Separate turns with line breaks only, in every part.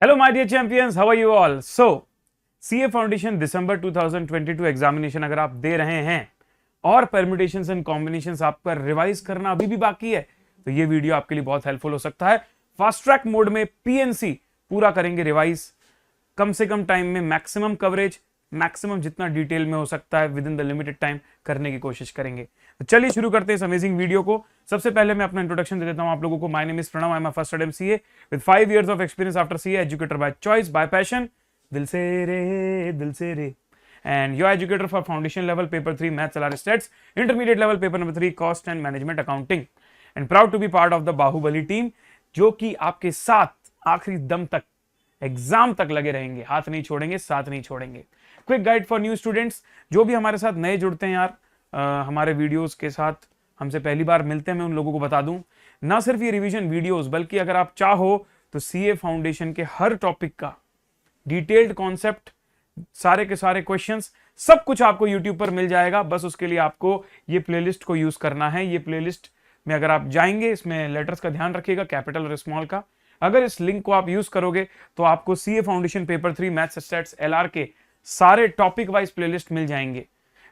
Hello, my dear champions. How are you all? So, CA foundation December 2022 examination अगर आप दे रहे हैं और परम्यूटेशंस एंड कॉम्बिनेशंस आपका रिवाइज करना अभी भी बाकी है तो ये वीडियो आपके लिए बहुत हेल्पफुल हो सकता है। फास्ट ट्रैक मोड में पीएनसी पूरा करेंगे रिवाइज, कम से कम टाइम में मैक्सिमम कवरेज, मैक्सिमम जितना डिटेल में हो सकता है with in the limited time करने की कोशिश करेंगे। तो चलिए शुरू करते हैं इस अमेजिंग वीडियो को। सबसे पहले मैं अपना इंट्रोडक्शन दे देता हूं आप लोगों को। My name is Pranav, I am a first student CA with 5 years of experience after CA, educator by choice, by passion, दिल से रे and your educator for foundation level paper 3 maths LR stats, intermediate level paper number 3 cost and management accounting, and proud to be part of the Baahubali team जो कि आपके साथ आखिरी दम तक एग्जाम तक लगे रहेंगे, हाथ नहीं छोड़ेंगे, साथ नहीं छोड़ेंगे। Quick guide for new students, जो भी हमारे साथ नए जुड़ते हैं यार, हमारे वीडियोस के साथ हमसे पहली बार मिलते हैं, मैं उन लोगों को बता दूं ना सिर्फ ये रिवीजन वीडियोस बल्कि अगर आप चाहो तो सीए फाउंडेशन के हर टॉपिक का डिटेल्ड कॉन्सेप्ट, सारे के सारे क्वेश्चंस, सब कुछ आपको YouTube पर मिल जाएगा। बस उसके लिए आपको ये प्लेलिस्ट को यूज करना है। ये प्लेलिस्ट में अगर आप जाएंगे, इसमें लेटर्स का ध्यान रखिएगा, कैपिटल और स्मॉल का। अगर इस लिंक को आप यूज करोगे तो आपको CA foundation paper 3 maths stats LR के सारे टॉपिक वाइज प्लेलिस्ट मिल जाएंगे।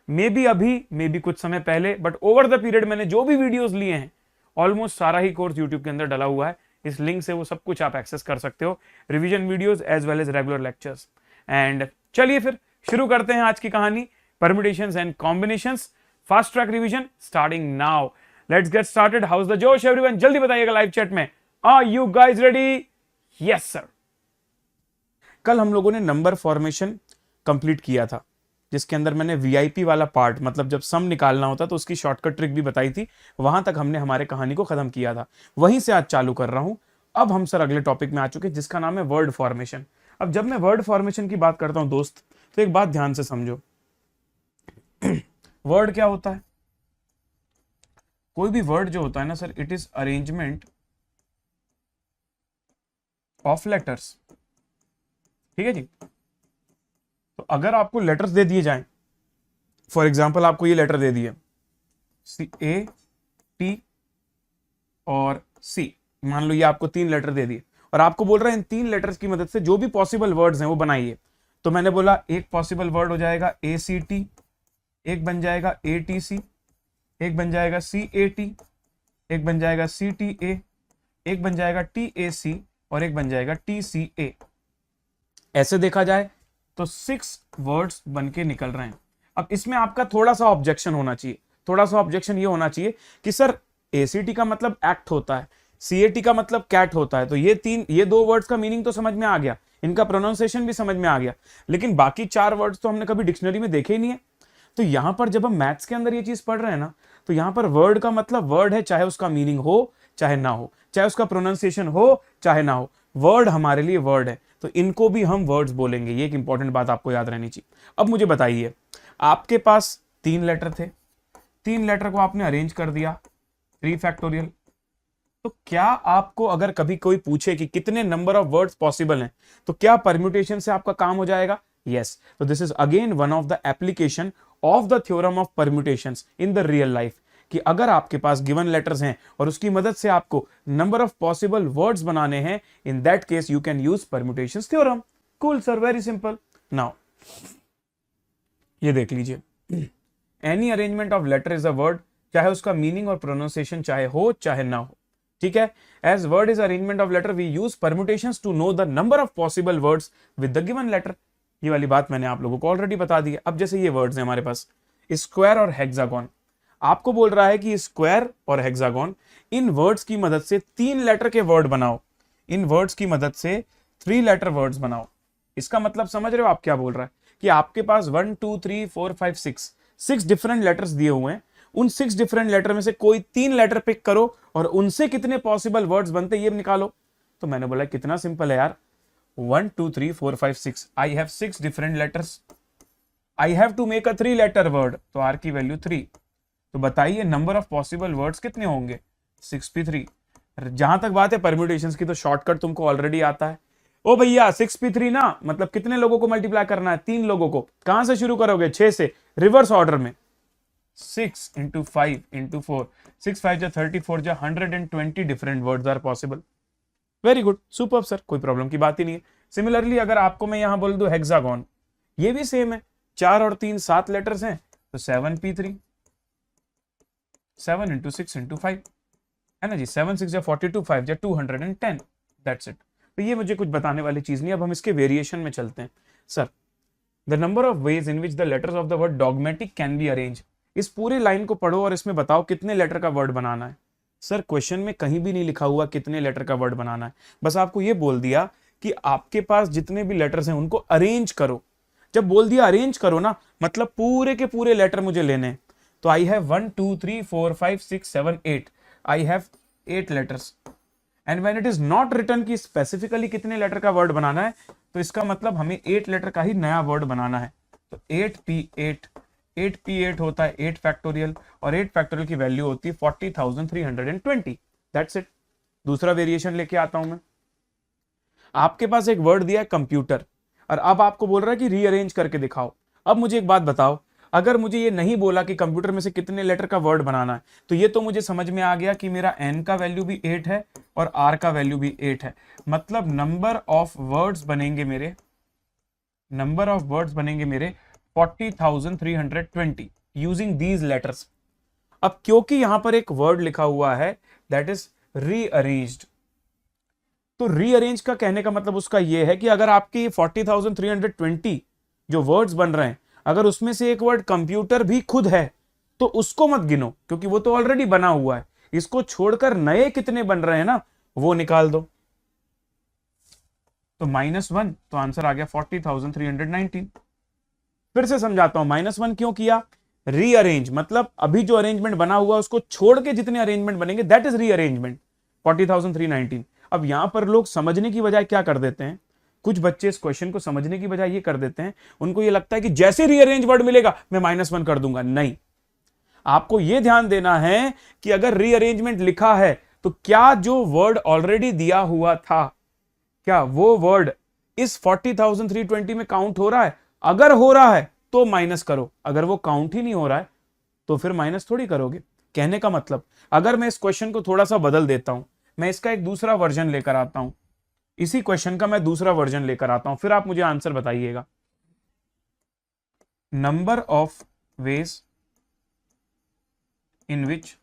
मे बी अभी, मे बी कुछ समय पहले, बट ओवर द पीरियड मैंने जो भी वीडियोस लिए हैं ऑलमोस्ट सारा ही कोर्स यूट्यूब के अंदर डला हुआ है। इस लिंक से वो सब कुछ आप एक्सेस कर सकते हो, revision videos as well as regular lectures. And चलिए फिर शुरू करते हैं आज की कहानी, permutations and combinations, fast track revision starting now. Let's get started. How is the josh everyone? जल्दी बताइएगा लाइव चैट में, are you guys ready? Yes sir. कल हम लोगों ने नंबर फॉर्मेशन कंप्लीट किया था जिसके अंदर मैंने वीआईपी वाला पार्ट, मतलब जब सम निकालना होता तो उसकी शॉर्टकट ट्रिक भी बताई थी। वहां तक हमने हमारे कहानी को खत्म किया था, वहीं से आज चालू कर रहा हूं। अब हम सर अगले टॉपिक में आ चुके जिसका नाम है वर्ड फॉर्मेशन। अब जब मैं वर्ड फॉर्मेशन की बात करता हूं दोस्त, तो एक बात ध्यान से समझो। वर्ड क्या होता है? कोई भी वर्ड जो होता है ना sir, it is arrangement of letters. ठीक है जी। तो अगर आपको लेटर्स दे दिए जाएं, फॉर एग्जांपल आपको ये लेटर दे दिए A, T और C, मान लो ये आपको 3 लेटर दे दिए और आपको बोल रहा है इन 3 लेटर्स की मदद से जो भी पॉसिबल वर्ड्स हैं वो बनाइए। तो मैंने बोला एक पॉसिबल वर्ड हो जाएगा ACT, एक बन जाएगा ATC, एक बन जाएगा CAT, एक बन जाएगा CTA, एक बन जाएगा TAC और एक बन जाएगा TCA। ऐसे देखा जाए तो 6 वर्ड्स बन के निकल रहे हैं। अब इसमें आपका थोड़ा सा ऑब्जेक्शन होना चाहिए, थोड़ा सा ऑब्जेक्शन ये होना चाहिए कि सर ACT का मतलब एक्ट होता है, CAT का मतलब कैट होता है, तो ये 2 वर्ड्स का मीनिंग तो समझ में आ गया, इनका प्रोनाउंसिएशन भी समझ में आ गया, लेकिन बाकी 4 वर्ड्स तो हमने कभी डिक्शनरी में देखे ही नहीं है। तो यहां पर जब हम मैथ्स के अंदर ये चीज पढ़ रहे हैं ना, तो यहां पर वर्ड का मतलब वर्ड है, चाहे उसका मीनिंग हो चाहे ना हो, चाहे उसका प्रोनाउंसिएशन हो चाहे ना हो, वर्ड हमारे लिए वर्ड है, तो इनको भी हम वर्ड्स बोलेंगे। ये एक इंपॉर्टेंट बात आपको याद रहनी चाहिए। अब मुझे बताइए, आपके पास 3 लेटर थे, 3 लेटर को आपने अरेंज कर दिया 3 फैक्टोरियल। तो क्या आपको अगर कभी कोई पूछे कि कितने नंबर ऑफ वर्ड्स पॉसिबल हैं, तो क्या परम्यूटेशन से आपका काम हो जाएगा? यस। तो this is again one of the application of the theorem of permutations in the real life, कि अगर आपके पास गिवन लेटर्स हैं और उसकी मदद से आपको नंबर ऑफ पॉसिबल वर्ड्स बनाने हैं, in that case you can use permutations theorem. Cool sir, very simple. Now ये देख लीजिए, any arrangement of letter is a word, चाहे उसका मीनिंग और प्रोनाउंसिएशन चाहे हो चाहे ना हो। ठीक है। As word is arrangement of letter, we use permutations to know the number of possible words with the given letter. ये वाली बात मैंने आप लोगों को ऑलरेडी बता दी है। अब जैसे ये वर्ड्स हैं हमारे पास, स्क्वायर और हेक्सागोन, आपको बोल रहा है कि स्क्वायर और हेक्सागोन, इन वर्ड्स की मदद से 3 लेटर के वर्ड बनाओ, इन वर्ड्स की मदद से 3 लेटर वर्ड्स बनाओ। इसका मतलब समझ रहे हो आप क्या बोल रहा है? कि आपके पास 1 2 3 4 5 6 डिफरेंट लेटर्स दिए हुए हैं, उन 6 डिफरेंट लेटर में से कोई 3 लेटर पिक करो और उनसे कितने पॉसिबल वर्ड्स बनते ये निकालो। तो मैंने बोला कितना सिंपल है यार, 1 2 3 4 5 6, I have 6 different letters, I have to make a 3 letter word, तो आर की वैल्यू 3। तो बताइए नंबर ऑफ पॉसिबल वर्ड्स कितने होंगे? 6p3। जहां तक बात है परम्यूटेशंस की, तो शॉर्टकट तुमको ऑलरेडी आता है। ओ भैया 6p3 ना, मतलब कितने लोगों को मल्टीप्लाई करना है? 3 लोगों को। कहां से शुरू करोगे? 6 से, रिवर्स ऑर्डर में। 6 into 5 into 4, 6 5 जा 34 जा 120 different words are possible. Very good, superb sir, कोई प्रॉब्लम की बात ही नहीं है। सिमिलरली अगर आपको मैं यहां बोल दूं हेक्सागोन, ये भी सेम है, 4 और 3 7 लेटर्स हैं, तो 7p3, 7 इंटू 6 इंटू 5 है ना जी, 7 6 या 42, 5 या 210, दैट्स इट। तो ये मुझे कुछ बताने वाली चीज नहीं। अब हम इसके वेरिएशन में चलते हैं। Sir the number of ways in which the letters of the word dogmatic can be arrange, इस पूरी लाइन को पढ़ो और इसमें बताओ कितने लेटर का वर्ड बनाना है। सर क्वेश्चन में कहीं भी नहीं लिखा हुआ कितने लेटर का वर्ड बनाना है, बस आपको ये बोल दिया कि आपके पास जितने भी लेटर्स हैं उनको अरेंज करो। जब बोल दिया अरेंज करो ना, मतलब पूरे के पूरे लेटर मुझे लेने हैं। तो I have 1 2 3 4 5 6 7 8, I have 8 letters. And when it is not written कि स्पेसिफिकली कितने लेटर का वर्ड बनाना है, तो इसका मतलब हमें 8 लेटर का ही नया वर्ड बनाना है। तो 8p8, 8p8 होता है 8 फैक्टोरियल, और 8 फैक्टोरियल की वैल्यू होती है 40,320। That's it. दूसरा वेरिएशन लेके आता हूं मैं। आपके पास एक वर्ड दिया है कंप्यूटर, और अब आपको बोल रहा है कि रीअरेंज करके दिखाओ। अब मुझे एक बात बताओ, अगर मुझे ये नहीं बोला कि कंप्यूटर में से कितने लेटर का वर्ड बनाना है, तो ये तो मुझे समझ में आ गया कि मेरा n का वैल्यू भी 8 है और r का वैल्यू भी 8 है। मतलब नंबर ऑफ वर्ड्स बनेंगे मेरे, नंबर ऑफ वर्ड्स बनेंगे मेरे 40,320 यूजिंग दीज लेटर्स। अब क्योंकि यहां पर एक वर्ड लिखा हुआ है दैट इज रीअरेंज्ड, तो रीअरेंज का कहने का मतलब उसका यह है कि अगर आपके 40,320 जो वर्ड्स बन रहे हैं, अगर उसमें से एक वर्ड कंप्यूटर भी खुद है, तो उसको मत गिनो, क्योंकि वो तो ऑलरेडी बना हुआ है। इसको छोड़कर नए कितने बन रहे हैं ना, वो निकाल दो। तो -1, तो आंसर आ गया 40,319। फिर से समझाता हूं, -1 क्यों किया? रीअरेंज, मतलब अभी जो अरेंजमेंट बना हुआ है उसको छोड़ के जितने अरेंजमेंट बनेंगे दैट इज रीअरेंजमेंट, 40,319। अब यहां पर लोग समझने की बजाय क्या कर देते हैं, कुछ बच्चे इस क्वेश्चन को समझने की बजाय ये कर देते हैं, उनको ये लगता है कि जैसे रीअरेंज वर्ड मिलेगा मैं -1 कर दूंगा। नहीं, आपको यह ध्यान देना है कि अगर रीअरेंजमेंट लिखा है तो क्या जो वर्ड ऑलरेडी दिया हुआ था, क्या वो वर्ड इस 40,320 में काउंट हो रहा है? अगर हो रहा है तो माइनस करो, अगर वो काउंट ही नहीं हो रहा है तो फिर माइनस थोड़ी करोगे। कहने का मतलब, अगर मैं इस क्वेश्चन को थोड़ा सा बदल देता हूं, मैं इसका एक दूसरा वर्जन लेकर आता हूं, इसी क्वेश्चन का मैं दूसरा वर्जन लेकर आता हूं, फिर आप मुझे आंसर बताइएगा। Number of ways in which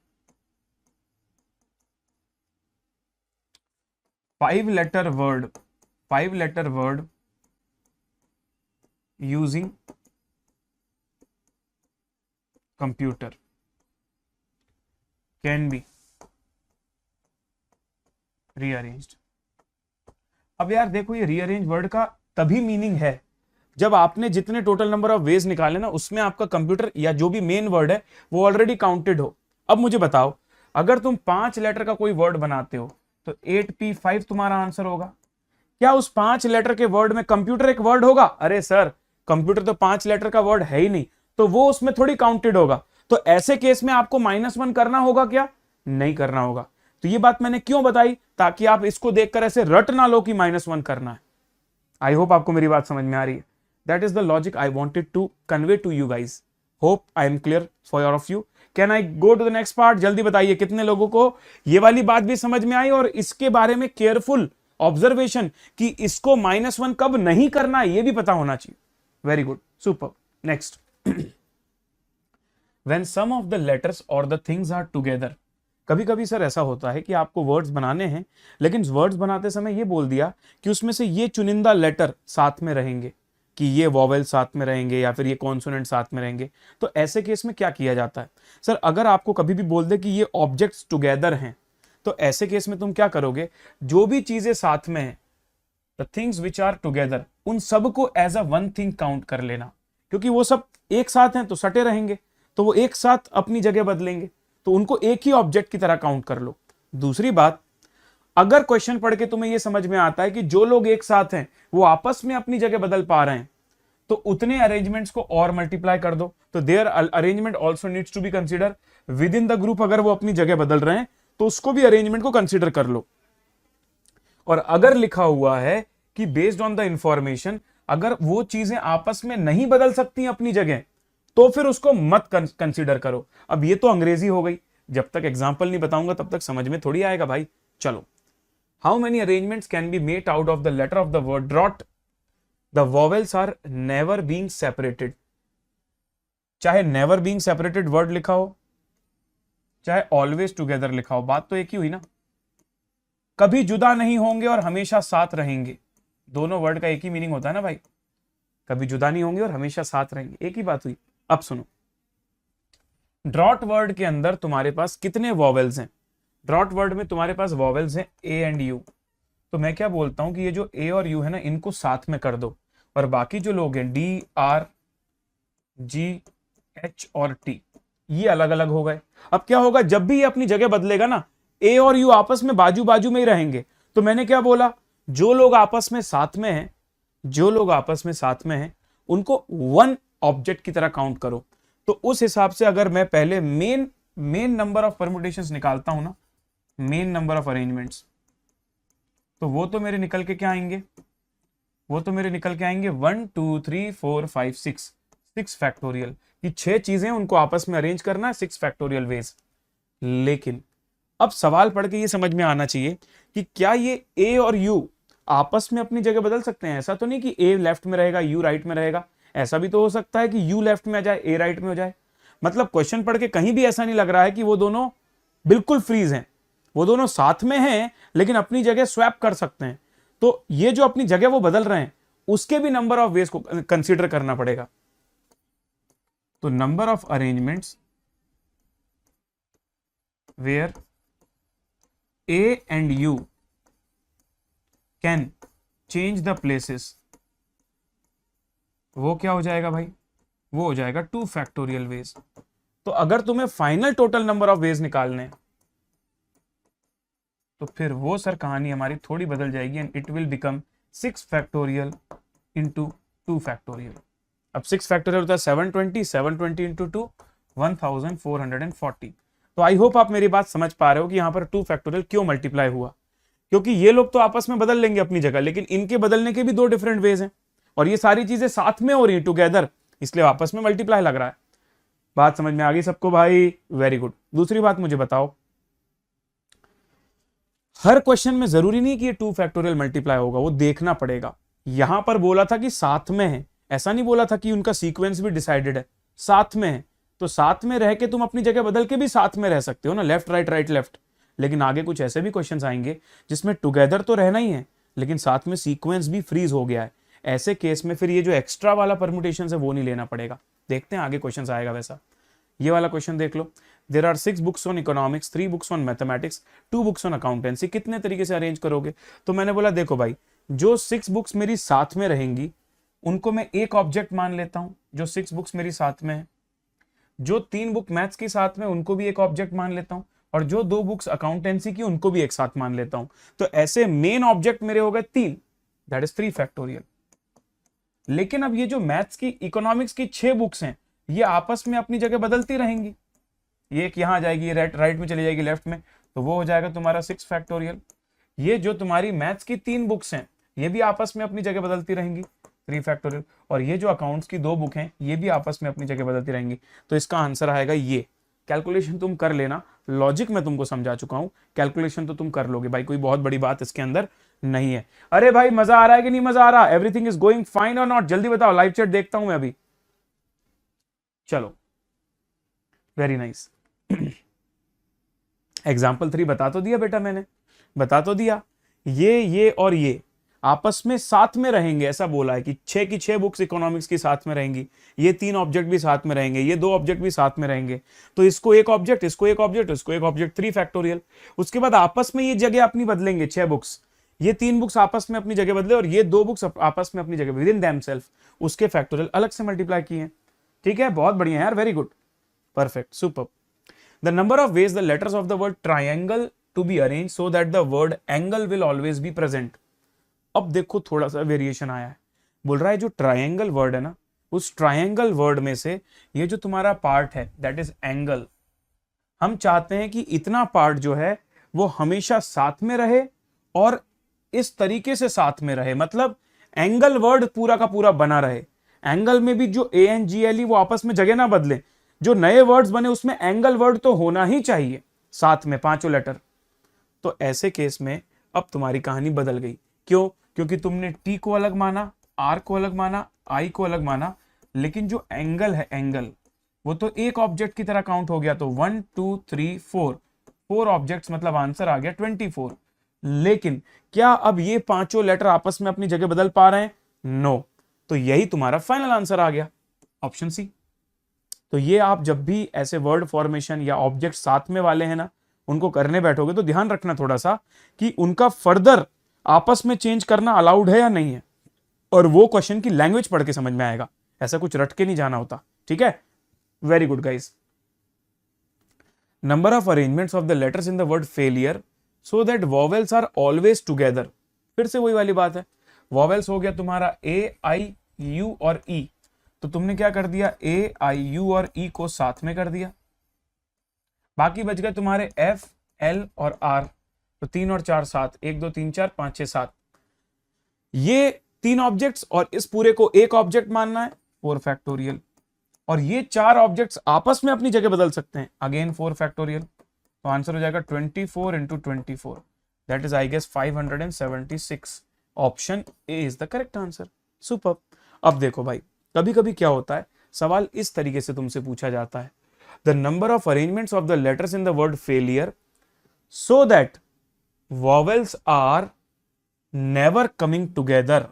5 letter word using computer can be rearranged। अब यार देखो, ये रीअरेंज वर्ड का तभी मीनिंग है जब आपने जितने टोटल नंबर ऑफ वेज निकाले ना, उसमें आपका कंप्यूटर या जो भी मेन वर्ड है वो ऑलरेडी काउंटेड हो। अब मुझे बताओ, अगर तुम 5 लेटर का कोई वर्ड बनाते हो तो 8p5 तुम्हारा आंसर होगा। क्या उस 5 लेटर के वर्ड में कंप्यूटर एक वर्ड होगा? अरे सर, कंप्यूटर तो 5 लेटर का वर्ड है ही नहीं, तो वो उसमें थोड़ी काउंटेड होगा। तो ऐसे केस में आपको -1 करना होगा क्या? नहीं करना होगा। तो ये बात मैंने क्यों बताई, ताकि आप इसको देखकर ऐसे रट ना लो कि -1 करना है। आई होप आपको मेरी बात समझ में आ रही है। That is the logic I wanted to convey to you guys. Hope I am clear for your of you. Can I go to the next part? जल्दी बताइए कितने लोगों को ये वाली बात भी समझ में आई और इसके बारे में केयरफुल ऑब्जर्वेशन कि इसको -1 कब नहीं करना है ये भी पता होना चाहिए। Very good, super. Next, when some of the letters और द थिंग्स आर टुगेदर। कभी कभी सर ऐसा होता है कि आपको वर्ड्स बनाने हैं, लेकिन वर्ड्स बनाते समय ये बोल दिया कि उसमें से ये चुनिंदा लेटर साथ में रहेंगे, कि ये वॉवेल साथ में रहेंगे या फिर ये कॉन्सोनेंट साथ में रहेंगे। तो ऐसे केस में क्या किया जाता है? सर अगर आपको कभी भी बोल दे कि ये ऑब्जेक्ट्स टुगेदर हैं, तो ऐसे केस में तुम क्या करोगे? जो भी चीजें साथ में हैं, the things which are together, उन सब को as a one thing count कर लेना, क्योंकि वो सब एक साथ हैं तो सटे रहेंगे, तो वो एक साथ अपनी जगह बदलेंगे, तो उनको एक ही ऑब्जेक्ट की तरह काउंट कर लो। दूसरी बात, अगर क्वेश्चन पढ़ के तुम्हें यह समझ में आता है कि जो लोग एक साथ हैं वो आपस में अपनी जगह बदल पा रहे हैं, तो उतने अरेंजमेंट्स को और मल्टीप्लाई कर दो। तो there arrangement also needs to be consider within the group. अगर वो अपनी जगह बदल रहे हैं तो उसको भी अरेंजमेंट को कंसिडर कर लो। और अगर लिखा हुआ है कि बेस्ड ऑन द इंफॉर्मेशन, अगर वो चीजें आपस में नहीं बदल सकती अपनी जगह, तो फिर उसको मत कंसिडर करो। अब ये तो अंग्रेजी हो गई, जब तक एग्जाम्पल नहीं बताऊंगा तब तक समझ में थोड़ी आएगा भाई। चलो how many arrangements can be made out of the letter of the word draught the vowels are never being separated. चाहे नेवर बीइंग सेपरेटेड वर्ड लिखा हो, चाहे ऑलवेज टुगेदर लिखा हो, बात तो एक ही हुई ना। कभी जुदा नहीं होंगे और हमेशा साथ रहेंगे, दोनों वर्ड का एक ही मीनिंग होता है ना भाई। कभी जुदा नहीं होंगे और हमेशा साथ रहेंगे, एक ही बात हुई। अब सुनो, ड्रॉट वर्ड के अंदर तुम्हारे पास कितने वॉवेल्स हैं? ड्रॉट वर्ड में तुम्हारे पास वॉवेल्स हैं ए एंड यू। तो मैं क्या बोलता हूं कि ये जो ए और यू है ना, इनको साथ में कर दो, और बाकी जो लोग हैं डी आर जी एच और टी, ये अलग अलग हो गए। अब क्या होगा, जब भी ये अपनी जगह बदलेगा ना, ए और यू आपस में बाजू बाजू में ही रहेंगे। तो मैंने क्या बोला, जो लोग आपस में साथ में हैं, जो लोग आपस में साथ में हैं, उनको वन ऑब्जेक्ट की तरह काउंट करो। तो उस हिसाब से अगर मैं पहले मेन नंबर ऑफ परम्यूटेशंस निकालता हूं ना, मेन नंबर ऑफ अरेंजमेंट्स, तो वो तो मेरे निकल के क्या आएंगे, वो तो मेरे निकल के आएंगे 1 2 3 4 5 6 फैक्टोरियल की 6 चीजें, उनको आपस में अरेंज करना है 6 फैक्टोरियल वेज। लेकिन अब सवाल पढ़ के ये समझ में आना चाहिए कि क्या ये ए और यू आपस में अपनी जगह बदल सकते हैं? ऐसा तो नहीं कि ए लेफ्ट में रहेगा यू राइट में रहेगा। ऐसा भी तो हो सकता है कि यू लेफ्ट में आ जाए ए राइट में हो जाए। मतलब क्वेश्चन पढ़ के कहीं भी ऐसा नहीं लग रहा है कि वो दोनों बिल्कुल फ्रीज हैं, वो दोनों साथ में हैं लेकिन अपनी जगह स्वैप कर सकते हैं। तो ये जो अपनी जगह वो बदल रहे हैं, उसके भी नंबर ऑफ वेज को कंसीडर करना पड़ेगा। तो number of arrangements where A and U can change the places, वो क्या हो जाएगा भाई, वो हो जाएगा 2 फैक्टोरियल वेज। तो अगर तुम्हें final total number of veg निकालने हैं, तो फिर वो सर कहानी हमारी थोड़ी बदल जाएगी, and it will become 6 factorial into 2 factorial. अब 6 फैक्टोरियल होता है 720 इंटू 2 1440। तो आई होप आप मेरी बात समझ पा रहे हो कि यहां पर 2 फैक्टोरियल क्यों मल्टीप्लाई हुआ, क्योंकि ये लोग तो आपस में बदल लेंगे अपनी जगह, लेकिन इनके बदलने के भी 2 डिफरेंट वेज हैं, और ये सारी चीजें साथ में हो रही है टुगेदर, इसलिए आपस में मल्टीप्लाई लग रहा है। बात समझ में आ गई सबको भाई? Very good. दूसरी बात मुझे बताओ, हर क्वेश्चन में जरूरी नहीं कि ये 2 फैक्टोरियल मल्टीप्लाई होगा, वो देखना पड़ेगा। यहां पर बोला था कि साथ में है, ऐसा नहीं बोला था कि उनका सीक्वेंस भी डिसाइडेड है, साथ में है। तो साथ में रह के तुम अपनी जगह बदल के भी साथ में रह सकते हो ना, लेफ्ट राइट राइट लेफ्ट। लेकिन आगे कुछ ऐसे भी क्वेश्चंस आएंगे जिसमें टुगेदर तो रहना ही है, लेकिन साथ में सीक्वेंस भी फ्रीज हो गया है। ऐसे केस में फिर ये जो एक्स्ट्रा वाला परम्यूटेशन है वो नहीं लेना पड़ेगा। देखते हैं आगे क्वेश्चन आएगा वैसा। ये वाला क्वेश्चन देख लो, there are 6 books on economics, 3 books on mathematics, 2 books on accountancy, कितने तरीके से अरेंज करोगे? तो मैंने बोला देखो भाई, जो 6 बुक्स मेरी साथ में रहेंगी उनको मैं एक ऑब्जेक्ट मान लेता हूं, जो 6 बुक्स मेरी साथ में है। जो 3 बुक मैथ्स के साथ में उनको भी एक ऑब्जेक्ट मान लेता हूं, और जो 2 बुक्स अकाउंटेंसी की उनको भी एक साथ मान लेता हूं। तो ऐसे मेन ऑब्जेक्ट मेरे हो गए 3, दैट इज 3 फैक्टोरियल। लेकिन अब ये जो मैथ्स की इकोनॉमिक्स की 6 बुक्स हैं, ये आपस में अपनी जगह बदलती रहेंगी। ये एक यहां जाएगी, राइट में चली जाएगी लेफ्ट में, तो वो हो जाएगा तुम्हारा 6 फैक्टोरियल। ये जो तुम्हारी मैथ्स की 3 बुक्स हैं, ये भी आपस में अपनी जगह बदलती रहेंगी, 3 फैक्टोरियल। और ये जो अकाउंट्स की 2 बुक हैं, ये भी आपस में अपनी जगह बदलती रहेंगी। तो इसका आंसर आएगा ये। कैलकुलेशन तुम कर लेना, लॉजिक मैं तुमको समझा चुका हूं, कैलकुलेशन तो तुम कर लोगे भाई, कोई बहुत बड़ी बात इसके अंदर नहीं है। अरे भाई मजा आ रहा है कि नहीं मजा आ रहा? एवरीथिंग इज गोइंग फाइन और नॉट? जल्दी बताओ, लाइव चैट देखता हूं मैं अभी। चलो, वेरी नाइस। एग्जाम्पल 3 बता तो दिया बेटा, मैंने बता तो दिया। ये और ये आपस में साथ में रहेंगे, ऐसा बोला है कि 6 की 6 बुक्स इकोनॉमिक्स की साथ में रहेंगी, ये 3 ऑब्जेक्ट भी साथ में रहेंगे, ये 2 ऑब्जेक्ट भी साथ में रहेंगे। तो इसको एक ऑब्जेक्ट, इसको एक ऑब्जेक्ट, इसको एक ऑब्जेक्ट, 3 फैक्टोरियल। उसके बाद आपस में ये जगह अपनी बदलेंगे, 6 बुक्स, ये 3 बुक्स आपस में अपनी जगह बदले और ये 2 बुक्स आपस में अपनी जगह विद इन देमसेल्फ, उसके फैक्टोरियल अलग से मल्टीप्लाई किए हैं। ठीक है, बहुत बढ़िया यार, very good, perfect, super. The number of ways the letters of the word triangle to be arrange so that the word angle will always be present. अब देखो थोड़ा सा वेरिएशन आया है, बोल रहा है जो ट्राइंगल वर्ड है ना, उस ट्राइंगल वर्ड में से ये जो तुम्हारा पार्ट है दैट इज एंगल, हम चाहते हैं कि इतना पार्ट जो है वो हमेशा साथ में रहे और इस तरीके से साथ में रहे, मतलब एंगल वर्ड पूरा का पूरा बना रहे। एंगल में भी जो ANGLE वो आपस में जगह ना बदले, जो नए वर्ड्स बने उसमें एंगल वर्ड तो होना ही चाहिए साथ में, 5 लेटर। तो ऐसे केस में अब तुम्हारी कहानी बदल गई। क्यों? क्योंकि तुमने टी को अलग माना, आर को अलग माना, आई को अलग माना, लेकिन जो एंगल है एंगल वो तो एक ऑब्जेक्ट की तरह काउंट हो गया। तो 1 2 3 4 ऑब्जेक्ट्स, मतलब आंसर आ गया 24। लेकिन क्या अब ये पांचों लेटर आपस में अपनी जगह बदल पा रहे हैं? नो। तो यही तुम्हारा फाइनल आंसर आ गया, ऑप्शन सी। तो ये आप जब भी ऐसे वर्ड फॉर्मेशन या ऑब्जेक्ट साथ में वाले हैं ना, उनको करने बैठोगे तो ध्यान रखना थोड़ा सा कि उनका फर्दर आपस में चेंज करना अलाउड है या नहीं है, और वो क्वेश्चन की लैंग्वेज पढ़ के समझ में आएगा, ऐसा कुछ रट के नहीं जाना होता। ठीक है, very good guys. Number of arrangements of the letters in the word failure so that vowels are always together. फिर से वही वाली बात है, वॉवेल्स हो गया तुम्हारा ए आई यू और ई, तो तुमने क्या कर दिया, ए आई यू और ई को साथ में कर दिया। बाकी बच गए तुम्हारे एफ एल और आर, तो 3 और 4 7, 1 2 3 4 5 6 7, ये 3 ऑब्जेक्ट्स और इस पूरे को एक ऑब्जेक्ट मानना है, 4 फैक्टोरियल। और ये 4 ऑब्जेक्ट्स आपस में अपनी जगह बदल सकते हैं, अगेन 4 फैक्टोरियल। तो आंसर हो जाएगा 24 into 24, that is I guess 576। Option A is the correct answer. Super. अब देखो भाई, कभी कभी क्या होता है, सवाल इस तरीके से तुमसे पूछा जाता है, the number of arrangements of the letters in the word failure so that vowels are never coming together.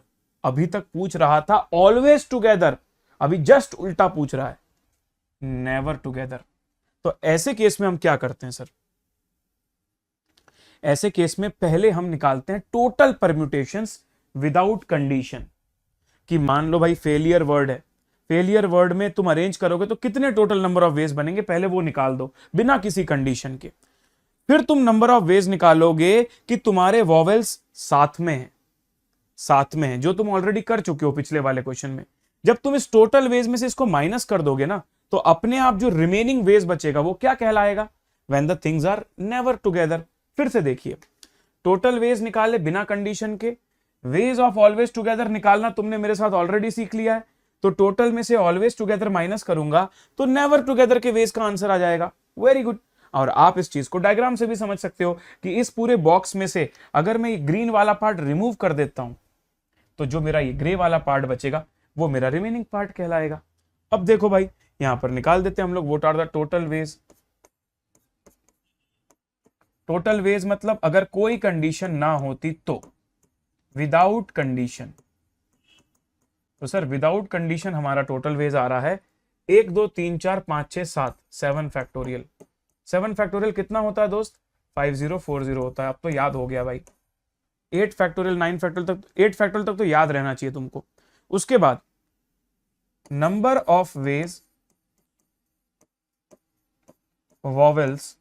अभी तक पूछ रहा था ऑलवेज टुगेदर, अभी जस्ट उल्टा पूछ रहा है नेवर टुगेदर। तो ऐसे केस में हम क्या करते हैं सर? ऐसे केस में पहले हम निकालते हैं टोटल परम्यूटेशंस विदाउट कंडीशन। कि मान लो भाई फेलियर वर्ड है, फेलियर वर्ड में तुम अरेंज करोगे तो कितने टोटल नंबर ऑफ वेज बनेंगे, पहले वो निकाल दो बिना किसी कंडीशन के। फिर तुम नंबर ऑफ वेज निकालोगे कि तुम्हारे वॉवेल्स साथ में हैं, साथ में हैं, जो तुम ऑलरेडी कर चुके हो पिछले वाले क्वेश्चन में। जब तुम इस टोटल वेज में से इसको माइनस कर दोगे ना, तो अपने आप जो रिमेनिंग वेज बचेगा वो क्या कहलाएगा? When the things are never together. फिर से देखिए, टोटल वेज निकाले बिना कंडीशन के, वेज ऑफ ऑलवेज टुगेदर निकालना तुमने मेरे साथ ऑलरेडी सीख लिया है। तो टोटल में से ऑलवेज टुगेदर माइनस करूंगा तो नेवर टुगेदर के वेज का आंसर आ जाएगा। Very good. और आप इस चीज को डायग्राम से भी समझ सकते हो कि इस पूरे बॉक्स में से अगर मैं ये ग्रीन वाला पार्ट रिमूव कर देता हूं तो जो मेरा ये ग्रे वाला पार्ट बचेगा वो मेरा रिमेनिंग पार्ट कहलाएगा। अब देखो भाई, यहां पर निकाल देते हैं हम लोग what are the total ways. Total ways मतलब अगर कोई कंडीशन ना होती तो, विदाउट कंडीशन। तो सर विदाउट कंडीशन हमारा टोटल वेज आ रहा है 1 2 3 4 5 6 7, 7 फैक्टोरियल। 7 फैक्टोरियल कितना होता है दोस्त? 5040 होता है। अब तो याद हो गया भाई। 8 फैक्टोरियल 9 फैक्टोरियल तक, 8 फैक्टोरियल तक तो याद रहना चाहिए तुमको। उसके बाद number of ways vowels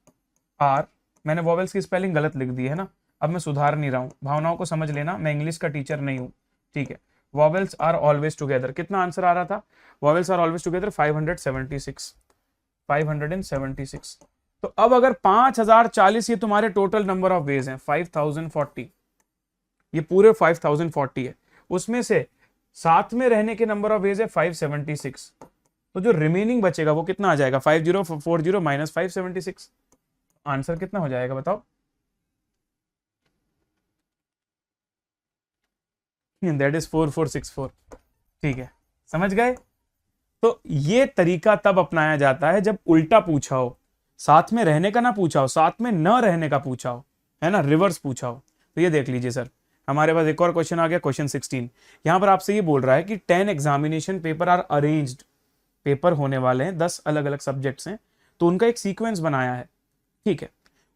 are, मैंने वॉवेल्स की स्पेलिंग गलत लिख दी है ना, अब मैं सुधार नहीं रहा हूं, भावनाओं को समझ लेना, मैं इंग्लिश का टीचर नहीं हूं। ठीक है, वॉवेल्स आर ऑलवेज टुगेदर, कितना आंसर आ रहा था? Vowels are always together 576, 576। तो अब अगर 5040 ये तुम्हारे टोटल नंबर ऑफ वेज हैं, 5040, ये पूरे 5040 है, उसमें से साथ में रहने के नंबर ऑफ वेज है 576। तो जो रिमेनिंग बचेगा वो कितना आ जाएगा? 5040 माइनस 576। आंसर कितना हो जाएगा बताओ? That is 4464। ठीक है, समझ गए? तो ये तरीका तब अपनाया जाता है जब उल्टा पूछा हो, साथ में रहने का ना पूछा हो, साथ में न रहने का पूछा हो, है ना, रिवर्स पूछा हो। तो ये देख लीजिए सर, हमारे पास एक और क्वेश्चन आ गया, क्वेश्चन 16। यहां पर आपसे ये बोल रहा है कि 10 examination paper are arranged, paper होने वाले हैं, 10 अलग अलग सब्जेक्ट्स हैं, तो उनका एक सीक्वेंस बनाया है। ठीक है,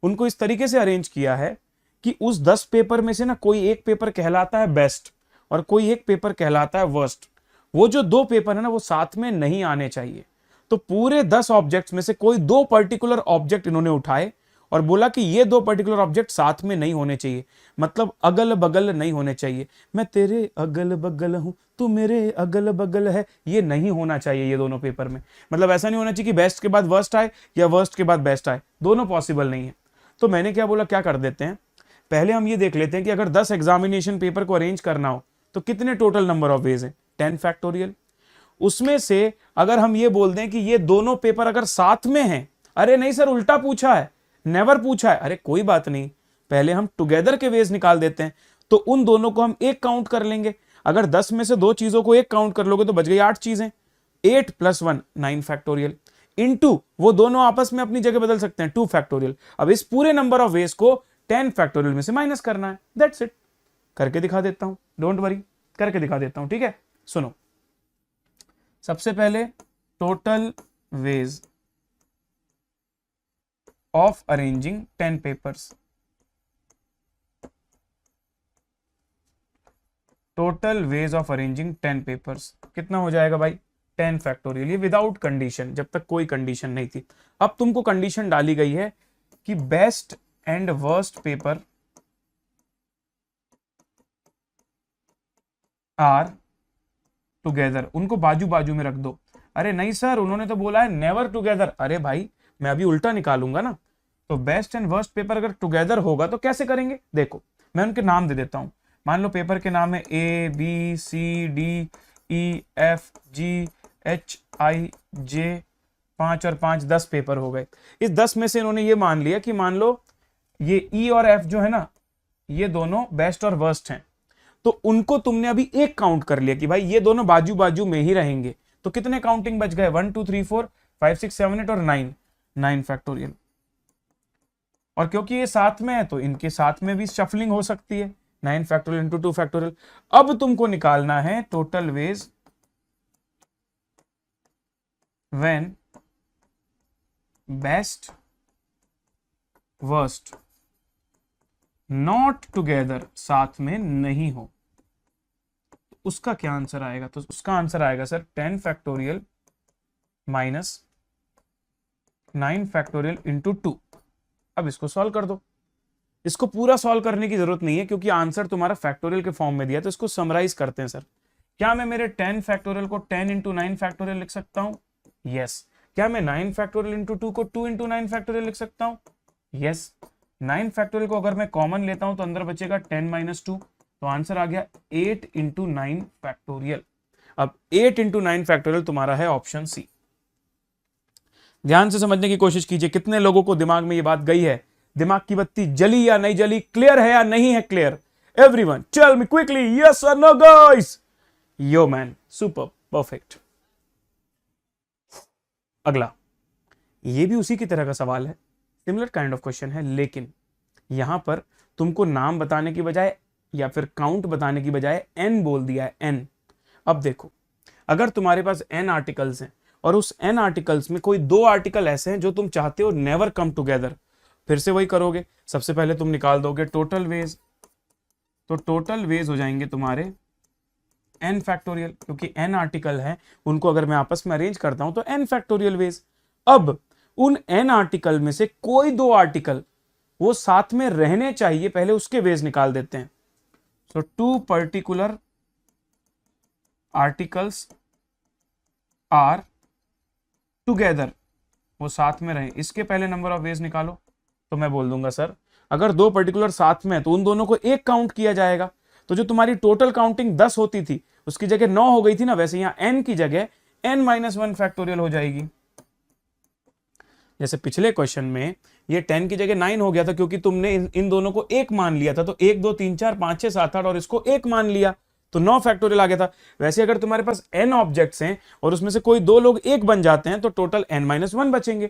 उनको इस तरीके से अरेंज किया है कि उस 10 पेपर में से ना कोई एक पेपर कहलाता है बेस्ट और कोई एक पेपर कहलाता है वर्स्ट। वो जो 2 पेपर है ना वो साथ में नहीं आने चाहिए। तो पूरे 10 ऑब्जेक्ट्स में से कोई 2 पर्टिकुलर ऑब्जेक्ट इन्होंने उठाए और बोला कि ये 2 पर्टिकुलर ऑब्जेक्ट साथ में नहीं होने चाहिए, मतलब अगल बगल नहीं होने चाहिए। मैं तेरे अगल बगल हूं, तू मेरे अगल बगल है, ये नहीं होना चाहिए ये दोनों पेपर में। मतलब ऐसा नहीं होना चाहिए कि बेस्ट के बाद वर्स्ट आए या वर्स्ट के बाद बेस्ट आए, दोनों पॉसिबल नहीं है। तो मैंने क्या बोला, क्या कर देते हैं, पहले हम ये देख लेते हैं कि अगर 10 एग्जामिनेशन पेपर को अरेंज करना हो तो कितने टोटल नंबर ऑफ वेज हैं? 10 फैक्टोरियल। उसमें से अगर हम ये बोल दें कि ये दोनों पेपर अगर साथ में हैं, अरे नहीं सर उल्टा पूछा है, नेवर पूछा है, अरे कोई बात नहीं, पहले हम टुगेदर के वेज निकाल देते हैं, तो उन दोनों को हम एक काउंट कर लेंगे। अगर 10 में से 2 चीजों को एक काउंट कर लोगे तो बच गई 8 चीजें। 8 + 1 9 फैक्टोरियल इनटू वो दोनों आपस में अपनी जगह बदल सकते हैं 2 फैक्टोरियल। अब इस पूरे नंबर ऑफ वेज को 10 फैक्टोरियल में से माइनस करना है, दैट्स इट। करके दिखा देता हूं, डोंट वरी, करके दिखा देता हूं, ठीक है। सुनो, सबसे पहले total ways of arranging 10 papers, total ways of arranging 10 papers कितना हो जाएगा भाई, 10 फैक्टोरियल। ये विदाउट कंडीशन, जब तक कोई कंडीशन नहीं थी। अब तुमको कंडीशन डाली गई है कि best and worst paper are together, उनको बाजू बाजू में रख दो। अरे नहीं सर, उन्होंने तो बोला है नेवर टुगेदर। अरे भाई मैं अभी उल्टा निकालूंगा ना, तो बेस्ट एंड वर्स्ट पेपर अगर टुगेदर होगा तो कैसे करेंगे, देखो मैं उनके नाम दे देता हूं। मान लो पेपर के नाम है ABCDEFGHIJ, 5 और 5 10 पेपर हो गए। इस 10 में से इन्होंने ये मान लिया कि मान लो ये E और F जो है ना, ये दोनों बेस्ट और वर्स्ट हैं, तो उनको तुमने अभी एक काउंट कर लिया कि भाई ये दोनों बाजू बाजू में ही रहेंगे। तो कितने काउंटिंग बच गए, 1 2 3 4 5 6 7 8 और 9 फैक्टोरियल। और क्योंकि ये साथ में है तो इनके साथ में भी शफलिंग हो सकती है, 9 फैक्टोरियल इंटू 2 फैक्टोरियल। अब तुमको निकालना है total ways when best worst not together, साथ में नहीं हो। उसका क्या आंसर आएगा, तो उसका आंसर आएगा sir 10 factorial minus 9 factorial into 2। अब इसको सॉल्व कर दो। इसको पूरा सॉल्व करने की जरूरत नहीं है क्योंकि आंसर तुम्हारा फैक्टोरियल के फॉर्म में दिया, तो इसको समराइज करते हैं सर। क्या मैं मेरे 10 फैक्टोरियल को 10 इंटू 9 फैक्टोरियल लिख सकता हूं, यस। क्या मैं 9 फैक्टोरियल इंटू 2 को 2 इंटू 9 फैक्टोरियल लिख सकता हूं, यस। 9 फैक्टोरियल को अगर मैं कॉमन लेता हूं तो अंदर बचेगा 10 - 2, तो आंसर आ गया 8 इंटू 9 फैक्टोरियल। अब 8 इंटू 9 फैक्टोरियल तुम्हारा है ऑप्शन सी। ध्यान से समझने की कोशिश कीजिए, कितने लोगों को दिमाग में ये बात गई है, दिमाग की बत्ती जली या नहीं जली, क्लियर है या नहीं है clear, everyone tell me quickly yes और no guys. Yo man, super, perfect. अगला, ये भी उसी की तरह का सवाल है, सिमिलर काइंड ऑफ क्वेश्चन है, लेकिन यहां पर तुमको नाम बताने की बजाय या फिर काउंट बताने की बजाय n बोल दिया है, n। अब देखो, अगर तुम्हारे पास n आर्टिकल्स हैं और उस n आर्टिकल्स में कोई 2 आर्टिकल ऐसे हैं जो तुम चाहते हो नेवर कम टुगेदर, फिर से वही करोगे। सबसे पहले तुम निकाल दोगे टोटल वेज, तो टोटल वेज हो जाएंगे तुम्हारे n फैक्टोरियल, क्योंकि n आर्टिकल है, उनको अगर मैं आपस में अरेंज करता हूं तो n फैक्टोरियल वेज। अब उन n आर्टिकल में से कोई 2 आर्टिकल वो साथ में रहने चाहिए, पहले उसके वेज निकाल देते हैं। सो 2 पर्टिकुलर आर्टिकल्स आर टुगेदर, वो साथ में रहे, इसके पहले नंबर ऑफ वेज निकालो। तो मैं बोल दूंगा सर, अगर 2 पर्टिकुलर साथ में है तो उन दोनों को एक काउंट किया जाएगा, तो जो तुम्हारी टोटल काउंटिंग 10 होती थी उसकी जगह 9 हो गई थी ना, वैसे यहां n की जगह n - 1 फैक्टोरियल हो जाएगी। जैसे पिछले क्वेश्चन में ये 10 की जगह 9 हो गया था क्योंकि तुमने इन दोनों को एक मान लिया था, तो 1 2 3 4 5 6 7 8 और इसको एक मान लिया तो 9 फैक्टोरियल आ गया था। वैसे अगर तुम्हारे पास n ऑब्जेक्ट्स हैं और उसमें से कोई 2 लोग एक बन जाते हैं तो टोटल n - 1 बचेंगे,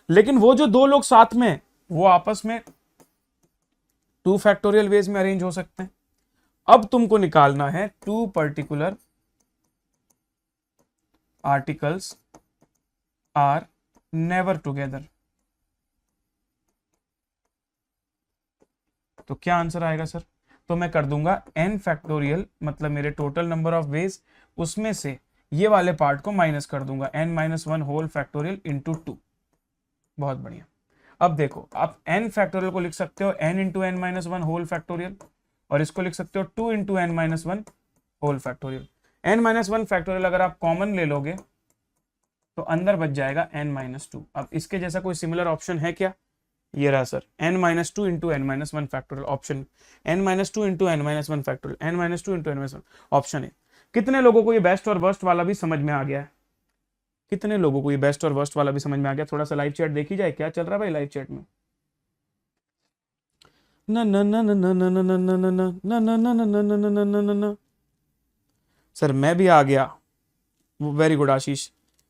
लेकिन वो जो 2 लोग साथ में वो आपस में 2 फैक्टोरियल वेज में अरेंज हो सकते हैं। अब तुमको निकालना है 2 particular articles are never together, तो क्या आंसर आएगा सर, तो मैं कर दूंगा n फैक्टोरियल, मतलब मेरे टोटल नंबर ऑफ वेज, उसमें से ये वाले पार्ट को माइनस कर दूंगा, n - 1 होल फैक्टोरियल इंटू 2। बहुत बढ़िया। अब देखो, आप n फैक्टोरियल को लिख सकते हो n into n - 1 whole factorial, और इसको लिख सकते हो 2 into n - 1 whole factorial. n - 1 factorial अगर आप कॉमन ले लोगे तो अंदर बच जाएगा n - 2। अब इसके जैसा कोई सिमिलर ऑप्शन है क्या, ये रहा sir, n - 2 into n - 1 factorial, option n - 2 into n - 1 factorial, n - 2 into n - 1, option है। कितने लोगों को ये बेस्ट और वर्स्ट वाला भी समझ में आ गया है, कितने लोगों को ये बेस्ट और वर्स्ट वाला भी समझ में आ गया? थोड़ा सा लाइव चैट देखी जाए, क्या चल रहा है भाई लाइव चैट में। न न न न न न न न न न न न न न न न न न न। सर मैं भी आ गया, वेरी गुड आशीष,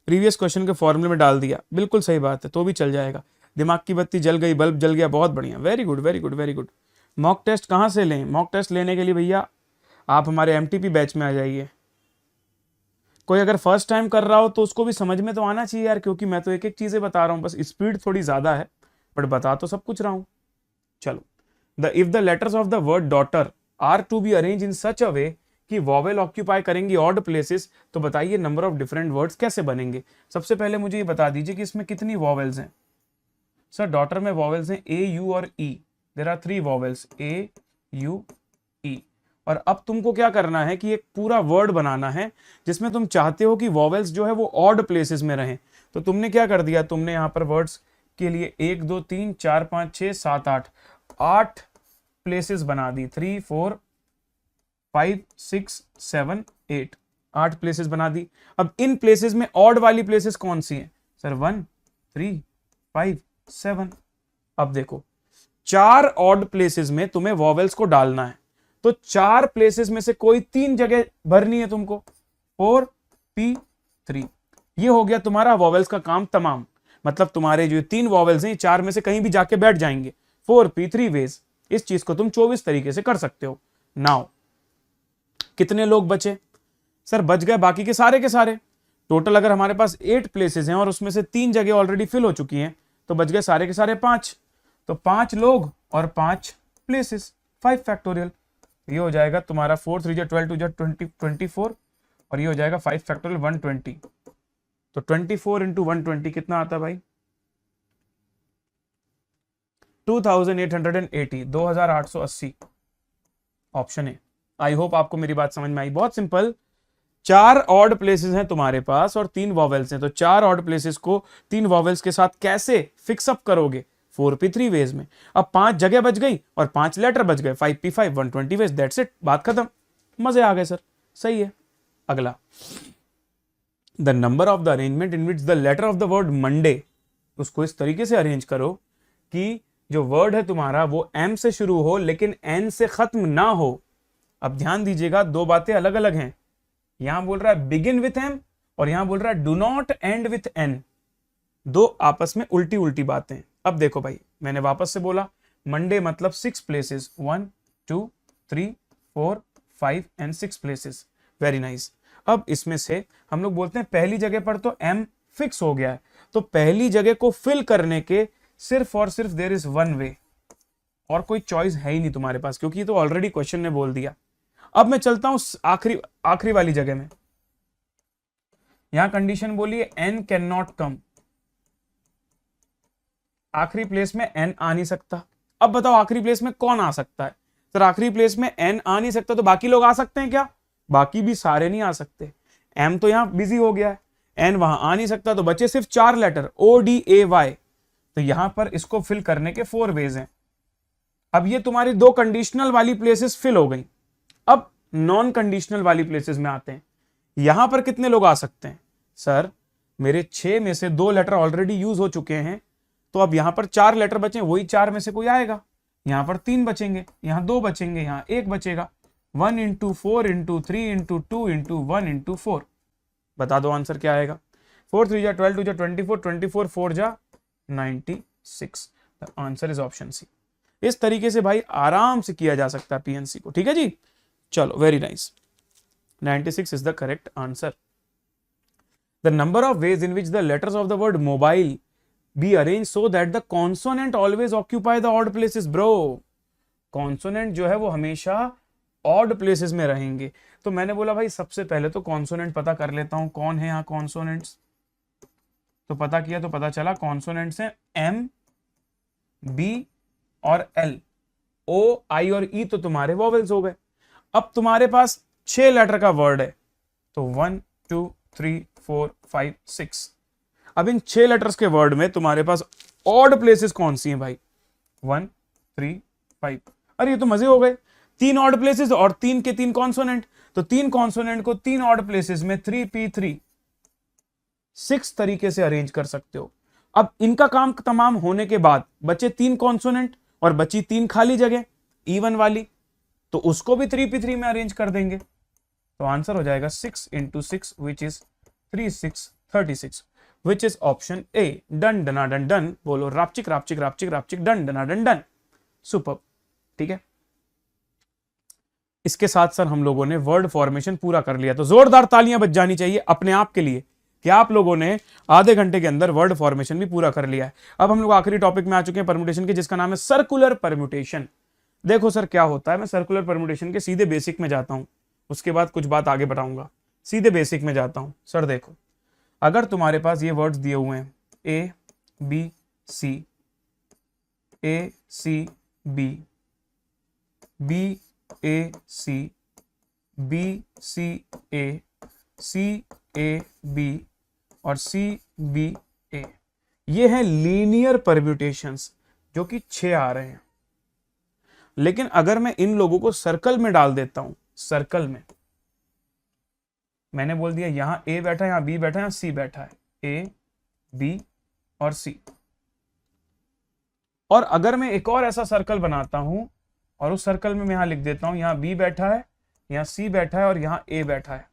प्रीवियस क्वेश्चन के फॉर्मूले में डाल दिया, बिल्कुल सही बात है, तो भी चल जाएगा। दिमाग की बत्ती जल गई, बल्ब जल गया, बहुत बढ़िया, very good very good very good. Mock test कहाँ से लें? मॉक टेस्ट लेने के लिए भैया आप हमारे एमटीपी बैच में आ जाइए। कोई अगर फर्स्ट टाइम कर रहा हो तो उसको भी समझ में तो आना चाहिए यार, क्योंकि मैं तो एक एक चीजें बता रहा हूँ, बस स्पीड थोड़ी ज्यादा है, बट बता तो सब कुछ रहा हूं। चलो, if the letters of the word daughter are to be arrange in such a way कि वॉवेल ऑक्यूपाई करेंगी ऑड प्लेसेस, तो बताइए नंबर ऑफ डिफरेंट वर्ड्स कैसे बनेंगे। सबसे पहले मुझे ये बता दीजिए कि इसमें कितनी वॉवेल्स हैं। सर डॉटर में वॉवेल्स हैं ए, यू और E, there are 3 vowels A, U, E. और अब तुमको क्या करना है कि एक पूरा वर्ड बनाना है जिसमें तुम चाहते हो कि वॉवेल्स जो है वो ऑड प्लेसेस में रहें। तो तुमने क्या कर दिया, तुमने यहां पर वर्ड्स के लिए 1 2 3 4 5 6 7 8 प्लेसेस बना दी, 3 4 5 6 7 8, 8 प्लेसेस बना दी। अब इन प्लेसेस में ऑड वाली प्लेसेस कौन सी हैं? सर 1 3 5 7। अब देखो 4 ऑड प्लेसेस में तुम्हें वॉवेल्स को डालना है, तो 4 प्लेसेस में से कोई 3 जगह भरनी है तुमको, 4 P 3। ये हो गया तुम्हारा वॉवेल्स का काम तमाम। मतलब तुम्हारे जो 3 वॉवेल्स हैं 4 में से कहीं भी जाके बैठ जाएंगे, 4 P 3 वेज। इस चीज को तुम 24 तरीके से कर सकते हो। नाउ कितने लोग बचे? सर बच गए बाकी के सारे। टोटल अगर हमारे पास 8 प्लेसेस हैं और उसमें से 3 जगह ऑलरेडी फिल हो चुकी हैं, तो बच गए सारे के सारे 5। तो 5 लोग और 5 प्लेसेस, 5 फैक्टोरियल। ये हो जाएगा तुम्हारा 4 3 12 2 20 24, और ये हो जाएगा 5 फैक्टोरियल 120। तो 24 इंटू 120 कितना आता है भाई? 2880, 2880 ऑप्शन है। आई होप आपको मेरी बात समझ में आई। बहुत सिंपल, 4 ऑड प्लेसेस हैं तुम्हारे पास और 3 वॉवेल्स हैं, तो 4 ऑड प्लेसेस को 3 वॉवेल्स के साथ कैसे फिक्स अप करोगे? 4p3 वेज में। अब 5 जगह बच गई और 5 लेटर बच गए, 5p5 120 वेज, दैट्स इट, बात खत्म। मजे आ गए सर, सही है। अगला, the number of the arrangement in which the letter of the word Monday, उसको इस तरीके से अरेंज करो कि जो वर्ड है तुम्हारा वो एम से शुरू हो लेकिन एन से खत्म ना हो। अब ध्यान दीजिएगा, 2 बातें अलग अलग हैं। यहां बोल रहा है बिगिन विथ एम और यहां बोल रहा है do not and with an, 2 आपस में उल्टी उल्टी बातें। अब देखो भाई, मैंने वापस से बोला मंडे मतलब 6 places, 1 2 3 4 5 and 6 places, very nice. अब इसमें से हम लोग बोलते हैं पहली जगह पर तो एम फिक्स हो गया है, तो पहली जगह को फिल करने के सिर्फ और सिर्फ देयर इज वन वे, और कोई चॉइस है ही नहीं तुम्हारे पास, क्योंकि ये तो ऑलरेडी क्वेश्चन ने बोल दिया। अब मैं चलता हूं आखिरी वाली जगह में। यहां कंडीशन बोली है एन कैन नॉट कम, आखिरी प्लेस में एन आ नहीं सकता। अब बताओ आखिरी प्लेस में कौन आ सकता है? सर आखिरी प्लेस में एन आ नहीं सकता, तो बाकी लोग आ सकते हैं क्या? बाकी भी सारे नहीं आ सकते। एम तो यहां बिजी हो गया है, एन वहां आ नहीं सकता, तो बचे सिर्फ 4 लेटर ODAY। तो यहां पर इसको फिल करने के 4 वेज हैं। अब ये तुम्हारी 2 कंडीशनल वाली प्लेसेस फिल हो गई। अब नॉन कंडीशनल वाली प्लेसेस में आते हैं। यहां पर कितने लोग आ सकते हैं? सर मेरे 6 में से 2 लेटर ऑलरेडी यूज हो चुके हैं, तो अब यहां पर 4 लेटर बचे, वही 4 में से कोई आएगा। यहां पर 3 बचेंगे, यहां 2 बचेंगे, यहां 1 बचेगा। 1 into 4 into 3 into 2 into 1 into 4, बता दो आंसर क्या आएगा? 4 3 जा 12 2 जा 24, 24 4 जा 96। The answer is option C. इस तरीके से भाई आराम से किया जा सकता है पीएनसी को, ठीक है जी। चलो very nice, 96 is the correct answer. The number of ways in which the letters of the word mobile be arranged so that the consonant always occupy the odd places, bro। consonant जो है वो हमेशा odd places में रहेंगे। तो मैंने बोला भाई सबसे पहले तो consonant पता कर लेता हूं, कौन है यहाँ consonants। तो पता किया तो पता चला consonants हैं M, B और L। O, I और E तो तुम्हारे vowels हो गए। अब तुम्हारे पास 6 लेटर का वर्ड है, तो 1 2 3 4 5 6। अब इन 6 लेटर्स के वर्ड में तुम्हारे पास ऑड प्लेसेस कौन सी हैं भाई? 1 3 5। अरे ये तो मजे हो गए, 3 ऑड प्लेसेस और 3 के 3 कॉन्सोनेंट, तो 3 कॉन्सोनेंट को 3 ऑड प्लेसेस में 3p3 6 तरीके से अरेंज कर सकते हो। अब इनका काम तमाम होने के बाद बचे 3 कॉन्सोनेंट, और बची 3 खाली जगह इवन वाली, तो उसको भी 3p3 में अरेंज कर देंगे। तो आंसर हो जाएगा 6 × 6 which is 36 which is option A. डन डना डन डन, बोलो रापचिक रापचिक रापचिक रापचिक, डन डना डन डन, सुपर। ठीक है, इसके साथ सर हम लोगों ने वर्ड फॉर्मेशन पूरा कर लिया। तो जोरदार तालियां बज जानी चाहिए अपने आप के लिए कि आप लोगों ने आधे घंटे के अंदर वर्ड फॉर्मेशन भी पूरा कर लिया है। अब हम लोग आखिरी टॉपिक में आ चुके हैं परम्यूटेशन के, जिसका नाम है सर्कुलर परम्यूटेशन। देखो सर क्या होता है, मैं सर्कुलर परम्यूटेशन के सीधे बेसिक में जाता हूं, उसके बाद कुछ बात आगे बढ़ाऊंगा। सीधे बेसिक में जाता हूं। सर देखो, अगर तुम्हारे पास ये वर्ड्स दिए हुए हैं A B C, A C B, B A C, B C A, C A B और सी बी ए, ये है लीनियर परम्यूटेशंस जो कि 6 आ रहे हैं। लेकिन अगर मैं इन लोगों को सर्कल में डाल देता हूं, सर्कल में मैंने बोल दिया यहां ए बैठा है, यहां बी बैठा है, यहां सी बैठा है, ए बी और सी। और अगर मैं एक और ऐसा सर्कल बनाता हूं और उस सर्कल में मैं यहां लिख देता हूं यहां बी बैठा है, यहां सी बैठा है और यहां ए बैठा है।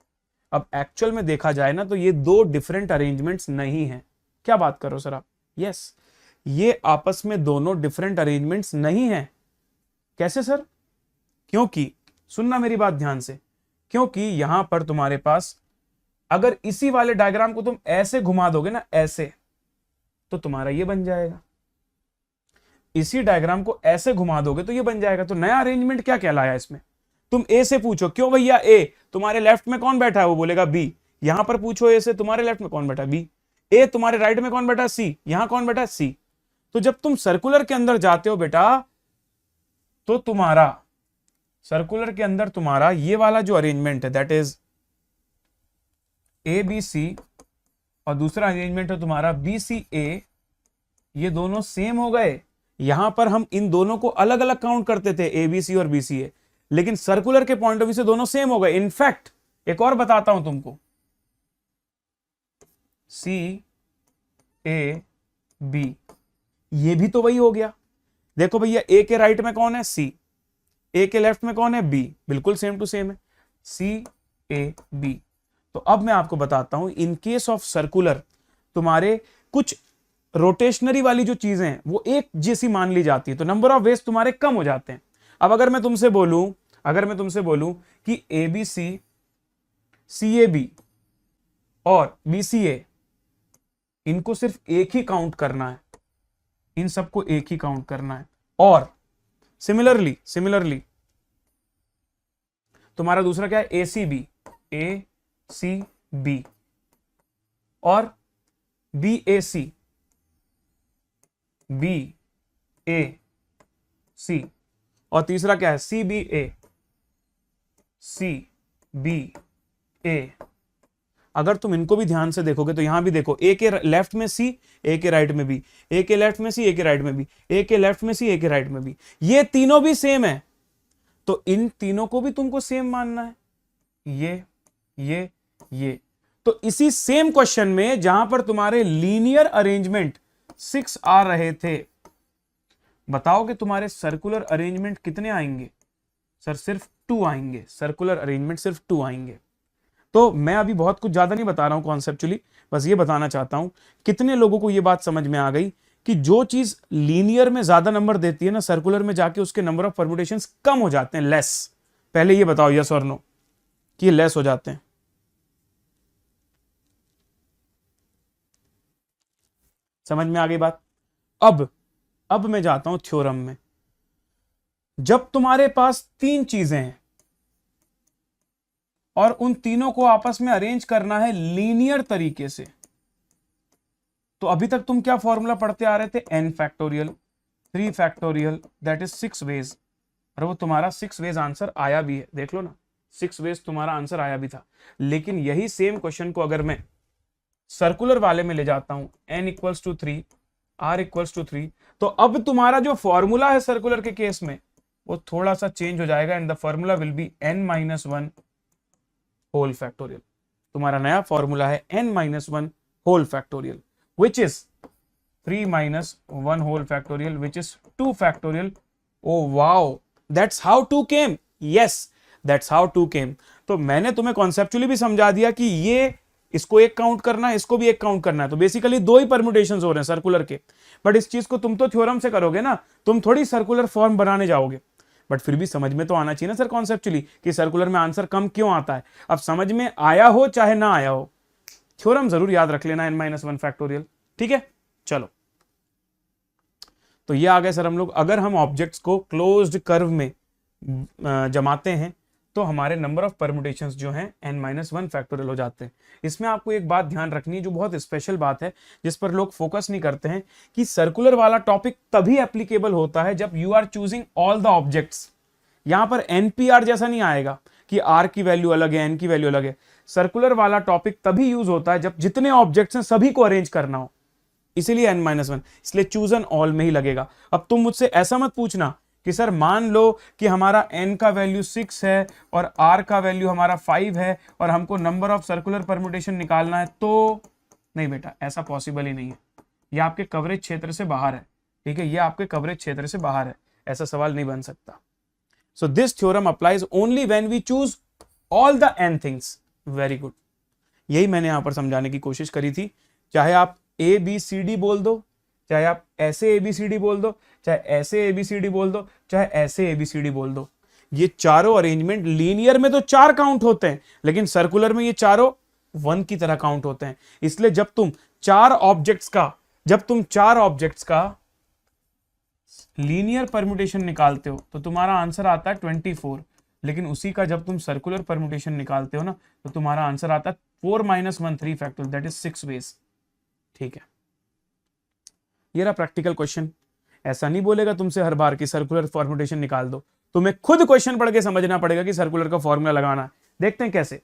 अब एक्चुअल में देखा जाए ना तो ये 2 डिफरेंट अरेंजमेंट्स नहीं है। क्या बात करो सर आप? यस, ये आपस में दोनों डिफरेंट अरेंजमेंट्स नहीं है। कैसे सर? क्योंकि सुनना मेरी बात ध्यान से, क्योंकि यहां पर तुम्हारे पास अगर इसी वाले डायग्राम को तुम ऐसे घुमा दोगे ना, ऐसे, तो तुम्हारा ये बन जाएगा। इसी डायग्राम को ऐसे घुमा दोगे तो ये बन जाएगा। तो नया अरेंजमेंट क्या कहलाया इसमें? तुम ए से पूछो क्यों भैया ए, तुम्हारे लेफ्ट में कौन बैठा है, वो बोलेगा बी। यहां पर पूछो ए से तुम्हारे लेफ्ट में कौन बैठा है, बी। ए तुम्हारे राइट में कौन बैठा है, सी। यहां कौन बैठा है, सी। तो जब तुम सर्कुलर के अंदर जाते हो बेटा, तो तुम्हारा सर्कुलर के अंदर तुम्हारा ये वाला जो अरेंजमेंट है that is A B C, और दूसरा अरेंजमेंट है तुम्हारा बी सी ए, ये दोनों सेम हो गए। यहां पर हम इन दोनों को अलग अलग काउंट करते थे, ए बी सी और बी सी ए, लेकिन सर्कुलर के पॉइंट ऑफ व्यू से दोनों सेम हो गए। इनफैक्ट एक और बताता हूं तुमको, सी ए बी, ये भी तो वही हो गया। देखो भैया, ए के राइट में कौन है, सी। ए के लेफ्ट में कौन है, बी। बिल्कुल सेम टू सेम है, सी ए बी। तो अब मैं आपको बताता हूं, इन केस ऑफ सर्कुलर तुम्हारे कुछ रोटेशनरी वाली जो चीजें हैं वो एक जैसी मान ली जाती है, तो नंबर ऑफ वेज तुम्हारे कम हो जाते हैं। अब अगर मैं तुमसे बोलूं कि A B C, C A B और बी सी ए, इनको सिर्फ एक ही काउंट करना है, इन सबको एक ही काउंट करना है। और सिमिलरली तुम्हारा दूसरा क्या है, ए C B, A C B और B A C, B A सी, और तीसरा क्या है, C B A, C B ए। अगर तुम इनको भी ध्यान से देखोगे तो यहां भी देखो, ए के लेफ्ट में सी, ए के राइट में बी, ए के लेफ्ट में सी, ए के राइट में बी, ए के लेफ्ट में सी, ए के राइट में बी, ये तीनों भी सेम है। तो इन तीनों को भी तुमको सेम मानना है, ये। तो इसी सेम क्वेश्चन में जहां पर तुम्हारे लीनियर अरेंजमेंट 6 आ रहे थे, बताओ कि तुम्हारे सर्कुलर अरेंजमेंट कितने आएंगे? सर सिर्फ 2 आएंगे, सर्कुलर अरेंजमेंट सिर्फ 2 आएंगे। तो मैं अभी बहुत कुछ ज्यादा नहीं बता रहा हूं कॉन्सेप्चुअली, बस ये बताना चाहता हूं कितने लोगों को ये बात समझ में आ गई कि जो चीज लीनियर में ज्यादा नंबर देती है ना, सर्कुलर में जाके उसके नंबर ऑफ परम्यूटेशंस कम हो जाते हैं, लेस। पहले ये बताओ यस और नो कि लेस हो जाते हैं। समझ में आ गई बात? अब मैं जाता हूं थ्योरम में। जब तुम्हारे पास 3 चीजें हैं और उन तीनों को आपस में अरेंज करना है लीनियर तरीके से, तो अभी तक तुम क्या फॉर्मूला पढ़ते आ रहे थे, n factorial 3 factorial that is 6 ways, और वो तुम्हारा 6 वेज आंसर आया भी है, देख लो ना, 6 वेज तुम्हारा आंसर आया भी था। लेकिन यही सेम क्वेश्चन को अगर मैं सर्कुलर वाले में ले जाता हूं, n equals to 3, r equals to 3, तो अब तुम्हारा जो फॉर्मूला है सर्कुलर के केस में वो थोड़ा सा चेंज हो जाएगा, and the formula will be n-1 whole factorial. तुम्हारा नया फॉर्मूला है n-1 whole factorial, which is 3 minus 1 whole factorial which is 2 factorial. Oh wow, that's how 2 came. Yes, that's how 2 came. तो मैंने तुम्हें कॉन्सेप्चुअली भी समझा दिया कि ये इसको एक काउंट करना है, इसको भी एक काउंट करना है, तो बेसिकली दो ही परम्यूटेशंस हो रहे हैं सर्कुलर के। बट इस चीज को तुम तो थ्योरम से करोगे ना, तुम थोड़ी सर्कुलर फॉर्म बनाने जाओगे। बट फिर भी समझ में तो आना चाहिए ना सर कॉन्सेप्चुअली कि सर्कुलर में आंसर कम क्यों आता है। अब समझ में आया हो चाहे ना आया हो, थ्योरम जरूर याद रख लेना n-1 फैक्टोरियल। ठीक है, चलो तो ये आ गए सर हम लोग। अगर हम ऑब्जेक्ट्स को क्लोज्ड कर्व में जमाते हैं तो हमारे नंबर ऑफ परम्यूटेशंस जो हैं n-1 फैक्टोरियल हो जाते हैं। इसमें आपको एक बात ध्यान रखनी है जो बहुत स्पेशल बात है, जिस पर लोग फोकस नहीं करते हैं, कि सर्कुलर वाला टॉपिक तभी एप्लीकेबल होता है जब you are choosing all the objects. यहां पर एनपीआर जैसा नहीं आएगा कि आर की वैल्यू अलग है, एन की वैल्यू अलग है। सर्कुलर वाला टॉपिक तभी यूज होता है जब जितने ऑब्जेक्ट्स हैं सभी को अरेंज करना हो, इसीलिए n-1, इसलिए चूज एन ऑल में ही लगेगा। अब तुम मुझसे ऐसा मत पूछना कि सर मान लो कि हमारा n का वैल्यू 6 है और r का वैल्यू हमारा 5 है और हमको नंबर ऑफ सर्कुलर परम्यूटेशन निकालना है, तो नहीं बेटा, ऐसा पॉसिबल ही नहीं है। ये आपके कवरेज क्षेत्र से बाहर है। ठीक है, ये आपके कवरेज क्षेत्र से बाहर है, ऐसा सवाल नहीं बन सकता। So this theorem applies only when we choose all the n things. Very good, यही मैंने यहां पर समझाने की कोशिश करी थी। चाहे आप ए बी सी डी बोल दो, चाहे आप ऐसे ए बी सी डी बोल दो, चाहे ऐसे ए बी सी डी बोल दो, चाहे ऐसे ए बी सी डी बोल दो, ये चारों अरेंजमेंट लीनियर में तो 4 काउंट होते हैं, लेकिन सर्कुलर में ये चारों 1 की तरह काउंट होते हैं। इसलिए जब तुम चार ऑब्जेक्ट्स का लीनियर परम्यूटेशन निकालते हो तो तुम्हारा आंसर आता है 24, लेकिन उसी का जब तुम सर्कुलर परम्यूटेशन निकालते हो ना तो तुम्हारा आंसर आता है 4 - 1 3 फैक्टोरियल, दैट इज 6 वेज। ठीक है, ये रहा प्रैक्टिकल क्वेश्चन। ऐसा नहीं बोलेगा तुमसे हर बार कि सर्कुलर फॉर्मुलेशन निकाल दो, तुम्हें खुद क्वेश्चन पढ़ के समझना पड़ेगा कि सर्कुलर का फॉर्मूला लगाना है। देखते हैं कैसे।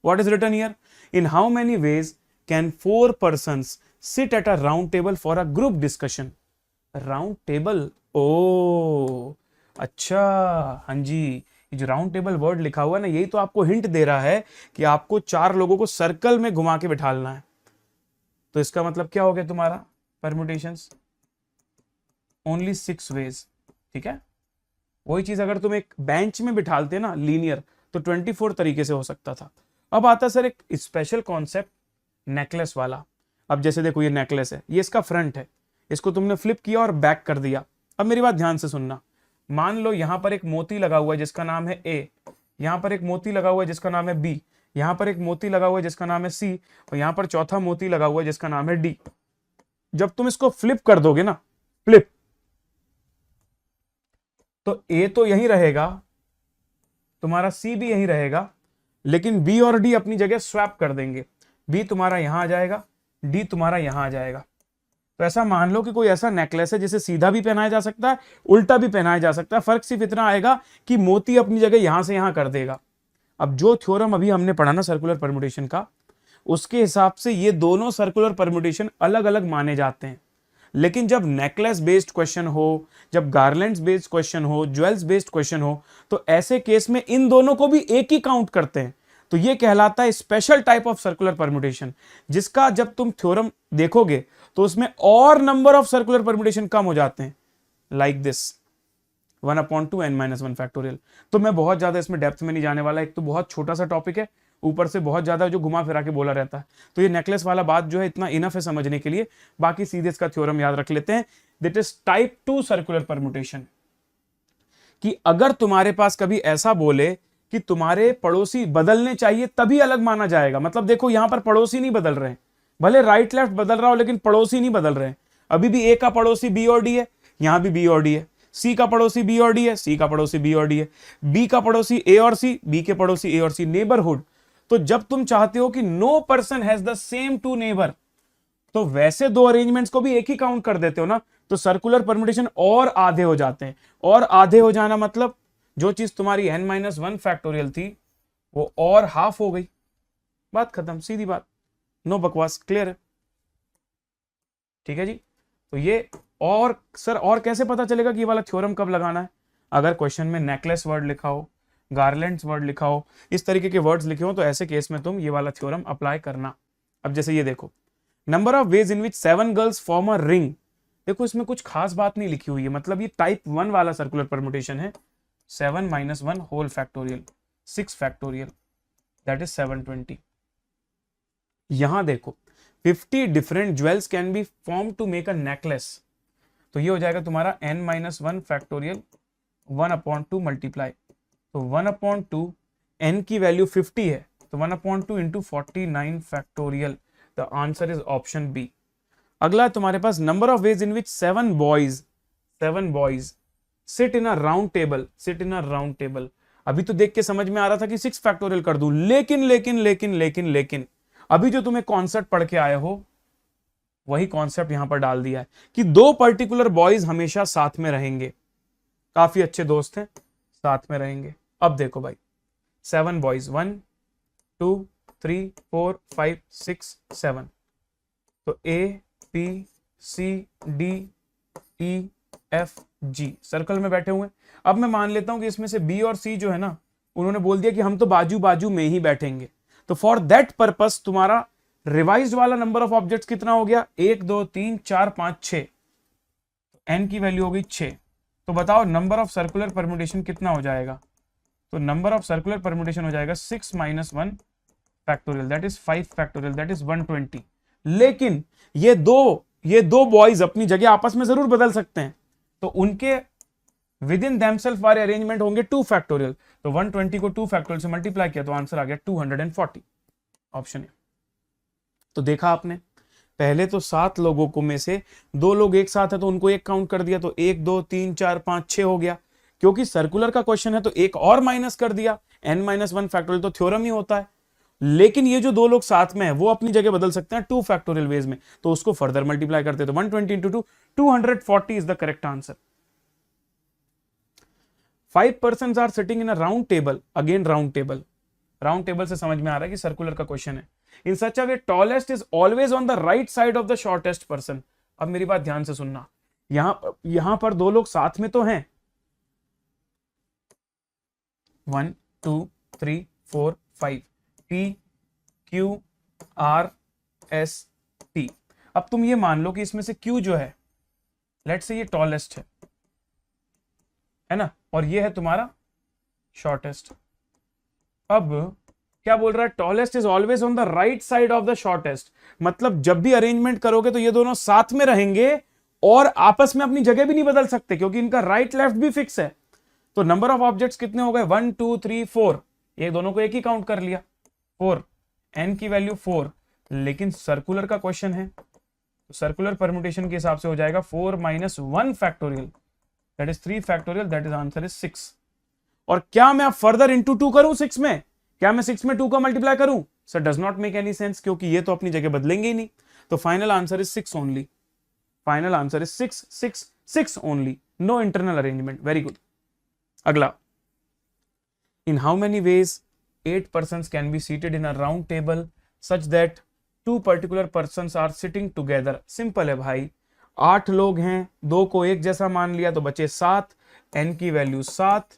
What is written here? In how many ways can 4 persons sit at a round table for a group discussion? Round table, oh अच्छा, हाँ जी, ये जो राउंड टेबल वर्ड लिखा हुआ है ना, यही तो आपको हिंट दे रहा है कि आपको 4 लोगों को सर्कल में घुमा के बिठालना है। तो इसका मतलब क्या हो गया तुम्हारा परम्यूटेशंस? Only 6 veg. ठीक है, वही चीज अगर तुम एक बेंच में बिठालते ना लीनियर तो 24 तरीके से हो सकता था। अब आता सर एक स्पेशल कॉन्सेप्ट नेकलेस वाला। अब जैसे देखो ये नेकलेस है, ये इसका फ्रंट है, इसको तुमने फ्लिप किया और बैक कर दिया। अब मेरी बात ध्यान से सुनना, मान लो यहां पर एक मोती लगा हुआ है जिसका नाम है ए, यहां पर एक मोती लगा हुआ है जिसका नाम है बी, यहां पर एक मोती लगा हुआ है जिसका नाम है सी, और यहां पर चौथा मोती लगा हुआ है जिसका नाम है डी। जब तुम इसको फ्लिप कर दोगे ना, फ्लिप, तो ए तो यहीं रहेगा, तुम्हारा सी भी यहीं रहेगा, लेकिन बी और डी अपनी जगह स्वैप कर देंगे। बी तुम्हारा यहां आ जाएगा, डी तुम्हारा यहां आ जाएगा। तो ऐसा मान लो कि कोई ऐसा नेकलेस है जिसे सीधा भी पहनाया जा सकता है, उल्टा भी पहनाया जा सकता है। फर्क सिर्फ इतना आएगा कि मोती अपनी जगह यहां से यहां कर देगा। अब जो थ्योरम अभी हमने पढ़ा ना सर्कुलर परम्यूटेशन का, उसके हिसाब से ये दोनों सर्कुलर परम्यूटेशन अलग अलग माने जाते हैं। लेकिन जब नेकलेस बेस्ड क्वेश्चन हो, जब गार्लैंड्स बेस्ड क्वेश्चन हो, ज्वेल्स बेस्ड क्वेश्चन हो, तो ऐसे केस में इन दोनों को भी एक ही काउंट करते हैं। तो ये कहलाता है special type of circular permutation, जिसका जब तुम थ्योरम देखोगे तो उसमें और नंबर ऑफ सर्कुलर परम्यूटेशन कम हो जाते हैं, लाइक दिस 1/2 n-1 फैक्टोरियल। तो मैं बहुत ज्यादा इसमें डेप्थ में नहीं जाने वाला, एक तो बहुत छोटा सा टॉपिक है, ऊपर से बहुत ज्यादा जो घुमा फिरा के बोला रहता है। तो ये नेकलेस वाला बात जो है इतना इनफ है समझने के लिए, बाकी सीधे इसका थ्योरम याद रख लेते हैं। That is type 2 circular permutation. कि अगर तुम्हारे पास कभी ऐसा बोले कि तुम्हारे पड़ोसी बदलने चाहिए तभी अलग माना जाएगा। मतलब देखो यहां पर पड़ोसी नहीं बदल रहे हैं, भले राइट लेफ्ट बदल रहा हो लेकिन पड़ोसी नहीं बदल रहे हैं। अभी भी ए का पड़ोसी बी और डी है, यहां भी बी और डी है। सी का पड़ोसी बी और डी है, सी का पड़ोसी बी और डी है। बी का पड़ोसी ए और सी, बी के पड़ोसी ए और सी। नेबरहुड, तो जब तुम चाहते हो कि no person has the same two neighbour, तो वैसे दो अरेंजमेंट्स को भी एक ही काउंट कर देते हो ना, तो सर्कुलर परम्यूटेशन और आधे हो जाते हैं। और आधे हो जाना मतलब जो चीज तुम्हारी n-1 फैक्टोरियल थी वो और हाफ हो गई। बात खत्म, सीधी बात, नो बकवास, क्लियर है? ठीक है जी। तो ये और सर और कैसे पता चलेगा कि ये वाला थ्योरम कब लगाना है? अगर क्वेश्चन में नेकलेस वर्ड लिखा हो, गार्लैंड्स वर्ड लिखा हो, इस तरीके के वर्ड्स लिखे हो, तो ऐसे केस में तुम ये वाला थ्योरम अप्लाई करना। अब जैसे ये देखो, number of ways in which 7 girls form a ring देखो इसमें कुछ खास बात नहीं लिखी हुई है, मतलब ये टाइप 1 वाला सर्कुलर परम्यूटेशन है। 7 - 1 whole factorial 6 factorial that is 720। यहां देखो 50 different jewels can be form to make a necklace, तो ये हो जाएगा तुम्हारा n - 1 फैक्टोरियल 1/2 मल्टीप्लाई, तो 1/2 n की वैल्यू 50 है, तो 1/2 into 49 factorial. The answer is option B. अगला तुम्हारे पास number of ways in which 7 boys sit in a round table. अभी तो देख के समझ में आ रहा था कि 6 फैक्टोरियल कर दूं, लेकिन अभी जो तुम्हें कॉन्सेप्ट पढ़ के आए हो वही कॉन्सेप्ट यहां पर डाल दिया है कि दो पर्टिकुलर बॉयज हमेशा साथ में रहेंगे, काफी अच्छे दोस्त हैं, साथ में रहेंगे। अब देखो भाई 7 बॉयज 1 2 3 4 5 6 7, तो A B C D E F G circle में बैठे हुए। अब मैं मान लेता हूं कि इसमें से B और C जो है ना, उन्होंने बोल दिया कि हम तो बाजू बाजू में ही बैठेंगे, तो फॉर दैट पर्पस तुम्हारा रिवाइज्ड वाला नंबर ऑफ ऑब्जेक्ट्स कितना हो गया, 1 2 3 4 5 6, n की वैल्यू हो गई 6। तो बताओ नंबर ऑफ सर्कुलर परम्यूटेशन कितना हो जाएगा, तो नंबर ऑफ सर्कुलर परम्यूटेशन हो जाएगा 6 - 1 factorial that is 5 factorial that is 120। लेकिन ये दो बॉयज अपनी जगह आपस में जरूर बदल सकते हैं, तो उनके विद इन देमसेल्फ वाले अरेंजमेंट होंगे 2 फैक्टोरियल, तो 120 को 2 फैक्टोरियल से मल्टीप्लाई किया तो आंसर आ गया 240, ऑप्शन ए। तो देखा आपने, पहले तो 7 लोगों को में से 2 लोग एक साथ है तो उनको एक काउंट कर दिया, तो 1 2 3 4 5 6 हो गया। क्योंकि सर्कुलर का क्वेश्चन है तो एक और माइनस कर दिया, n - 1 फैक्टोरियल तो थ्योरम ही होता है। लेकिन ये जो 2 लोग साथ में है वो अपनी जगह बदल सकते हैं 2 फैक्टोरियल वेज में, तो उसको फर्दर मल्टीप्लाई करते तो 120 into 2 240 is the correct answer. 5 persons are sitting in a round table, again round table से समझ में आ रहा है कि सर्कुलर का क्वेश्चन है। In such a way tallest is always on the right side of the shortest person. अब मेरी बात ध्यान से सुनना, यहां पर 2 लोग साथ में तो हैं, 1 2 3 4 5 P Q R S T। अब तुम ये मान लो कि इसमें से Q जो है लेट्स से ये टॉलेस्ट है ना, और ये है तुम्हारा शॉर्टेस्ट। अब क्या बोल रहा है, tallest is always on the right side of the shortest, मतलब जब भी अरेंजमेंट करोगे तो ये दोनों साथ में रहेंगे और आपस में अपनी जगह भी नहीं बदल सकते क्योंकि इनका राइट लेफ्ट भी फिक्स है। तो नंबर ऑफ ऑब्जेक्ट्स कितने हो गए, 1 2 3 4, ये दोनों को एक ही काउंट कर लिया 4, n की वैल्यू 4। लेकिन सर्कुलर का क्वेश्चन है तो सर्कुलर परम्यूटेशन के हिसाब से हो जाएगा 4 - 1 factorial that is 3 factorial that is answer is 6। और क्या मैं अब फर्दर इंटू 2 करूं 6 में, क्या मैं 6 में 2 का मल्टीप्लाई करूं, sir does not make any sense क्योंकि ये तो अपनी जगह बदलेंगे ही नहीं। तो final answer is 6 only, final answer is 6 6 6 only, no internal arrangement. Very good. अगला, in how many ways 8 persons can be seated in a round table such that 2 particular persons are sitting together. Simple है भाई, 8 लोग हैं, 2 को एक जैसा मान लिया तो बचे 7, n की वैल्यू 7,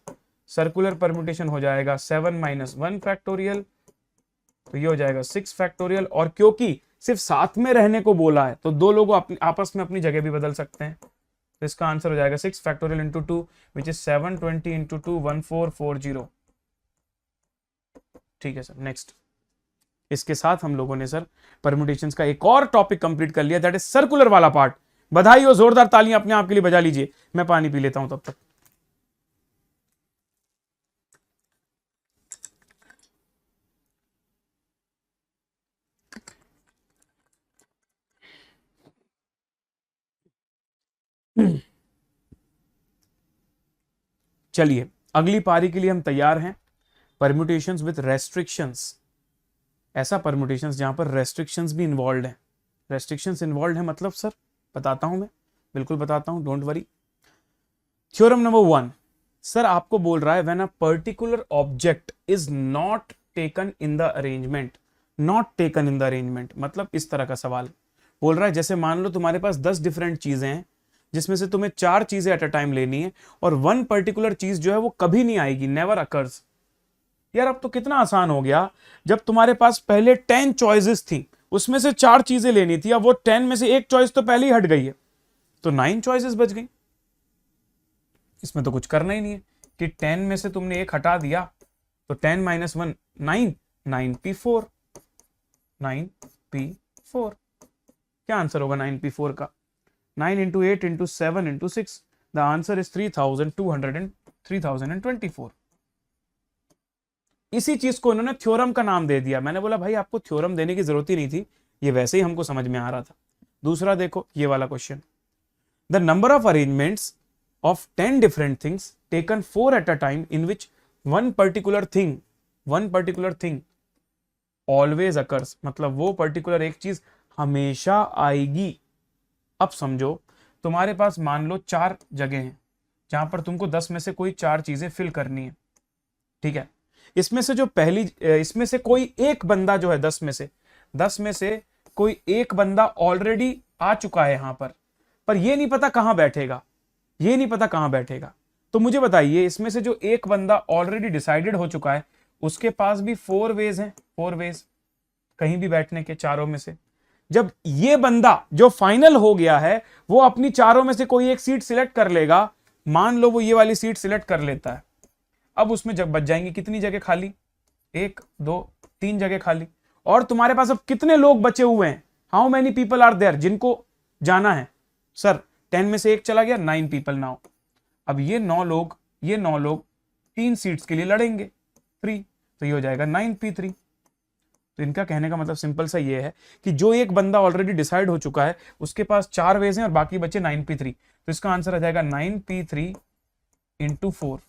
सर्कुलर परम्यूटेशन हो जाएगा 7 - 1 फैक्टोरियल, तो ये हो जाएगा 6 फैक्टोरियल। और क्योंकि सिर्फ साथ में रहने को बोला है तो 2 लोग आपस में अपनी जगह भी बदल सकते हैं, तो इसका आंसर हो जाएगा 6 factorial into 2 which is 720 into 2 1440। ठीक है सर, नेक्स्ट। इसके साथ हम लोगों ने सर परम्यूटेशंस का एक और टॉपिक कंप्लीट कर लिया, दैट इज सर्कुलर वाला पार्ट। बधाई हो, जोरदार तालियां अपने आप के लिए बजा लीजिए। मैं पानी पी लेता हूं तब तक। चलिए अगली पारी के लिए हम तैयार हैं, परम्यूटेशंस विद रेस्ट्रिक्शंस। ऐसा परम्यूटेशंस जहां पर रेस्ट्रिक्शंस भी इन्वॉल्व है। रेस्ट्रिक्शंस इन्वॉल्व है मतलब सर बताता हूं मैं, बिल्कुल बताता हूं, don't worry. Theorem number 1, sir आपको बोल रहा है when a particular object is not taken in the arrangement, not taken in the arrangement मतलब इस तरह का सवाल बोल रहा है, जैसे मान लो तुम्हारे पास 10 डिफरेंट चीजें हैं जिसमें से तुम्हें 4 चीजें एट अ टाइम लेनी है और 1 पर्टिकुलर चीज जो है वो कभी नहीं आएगी, नेवर अकर्स। यार अब तो कितना आसान हो गया, जब तुम्हारे पास पहले 10 चॉइसेस थी उसमें से 4 चीजें लेनी थी, अब वो 10 में से एक चॉइस तो पहले ही हट गई है, तो 9 चॉइसेस बच गई। इसमें तो कुछ करना ही नहीं है कि 10 में से तुमने एक हटा दिया तो 10 माइनस 1 9, 9p4, 9p4। क्या आंसर होगा 9p4 का? 9 into 8 into 7 into 6, the answer is 3024। इसी चीज को इन्होंने थ्योरम का नाम दे दिया। मैंने बोला भाई आपको थ्योरम देने की जरूरत ही नहीं थी, ये वैसे ही हमको समझ में आ रहा था। दूसरा देखो ये वाला question, the number of arrangements of 10 different things taken 4 at a time in which one particular thing always occurs, मतलब वो पर्टिकुलर एक चीज हमेशा आएगी। अब समझो तुम्हारे पास मान लो 4 जगह हैं जहां पर तुमको 10 में से कोई 4 चीजें फिल करनी है, ठीक है। इसमें से जो इसमें से कोई एक बंदा जो है 10 में से कोई एक बंदा ऑलरेडी आ चुका है यहां पर ये नहीं पता कहां बैठेगा। तो मुझे बताइए इसमें से जो एक बंदा ऑलरेडी डिसाइडेड हो चुका है उसके पास भी 4 वेज हैं, 4 वेज कहीं भी बैठने के चारों में से। जब ये बंदा जो फाइनल हो गया है वो अपनी चारों में से कोई एक सीट सिलेक्ट कर लेगा, मान लो वो ये वाली सीट सिलेक्ट कर लेता है, अब उसमें जब बच जाएंगी कितनी जगह खाली? 1 2 3 जगह खाली। और तुम्हारे पास अब कितने लोग बचे हुए हैं? How many people are there जिनको जाना है? सर 10 में से एक चला गया, 9 पीपल नाउ। अब ये 9 लोग 3 सीट्स के लिए लड़ेंगे, 3, तो ये हो जाएगा 9p3। तो इनका कहने का मतलब सिंपल सा ये है कि जो एक बंदा ऑलरेडी डिसाइड हो चुका है उसके पास 4 वेज हैं और बाकी बचे 9p3, तो इसका आंसर आ जाएगा 9p3 इंटू 4।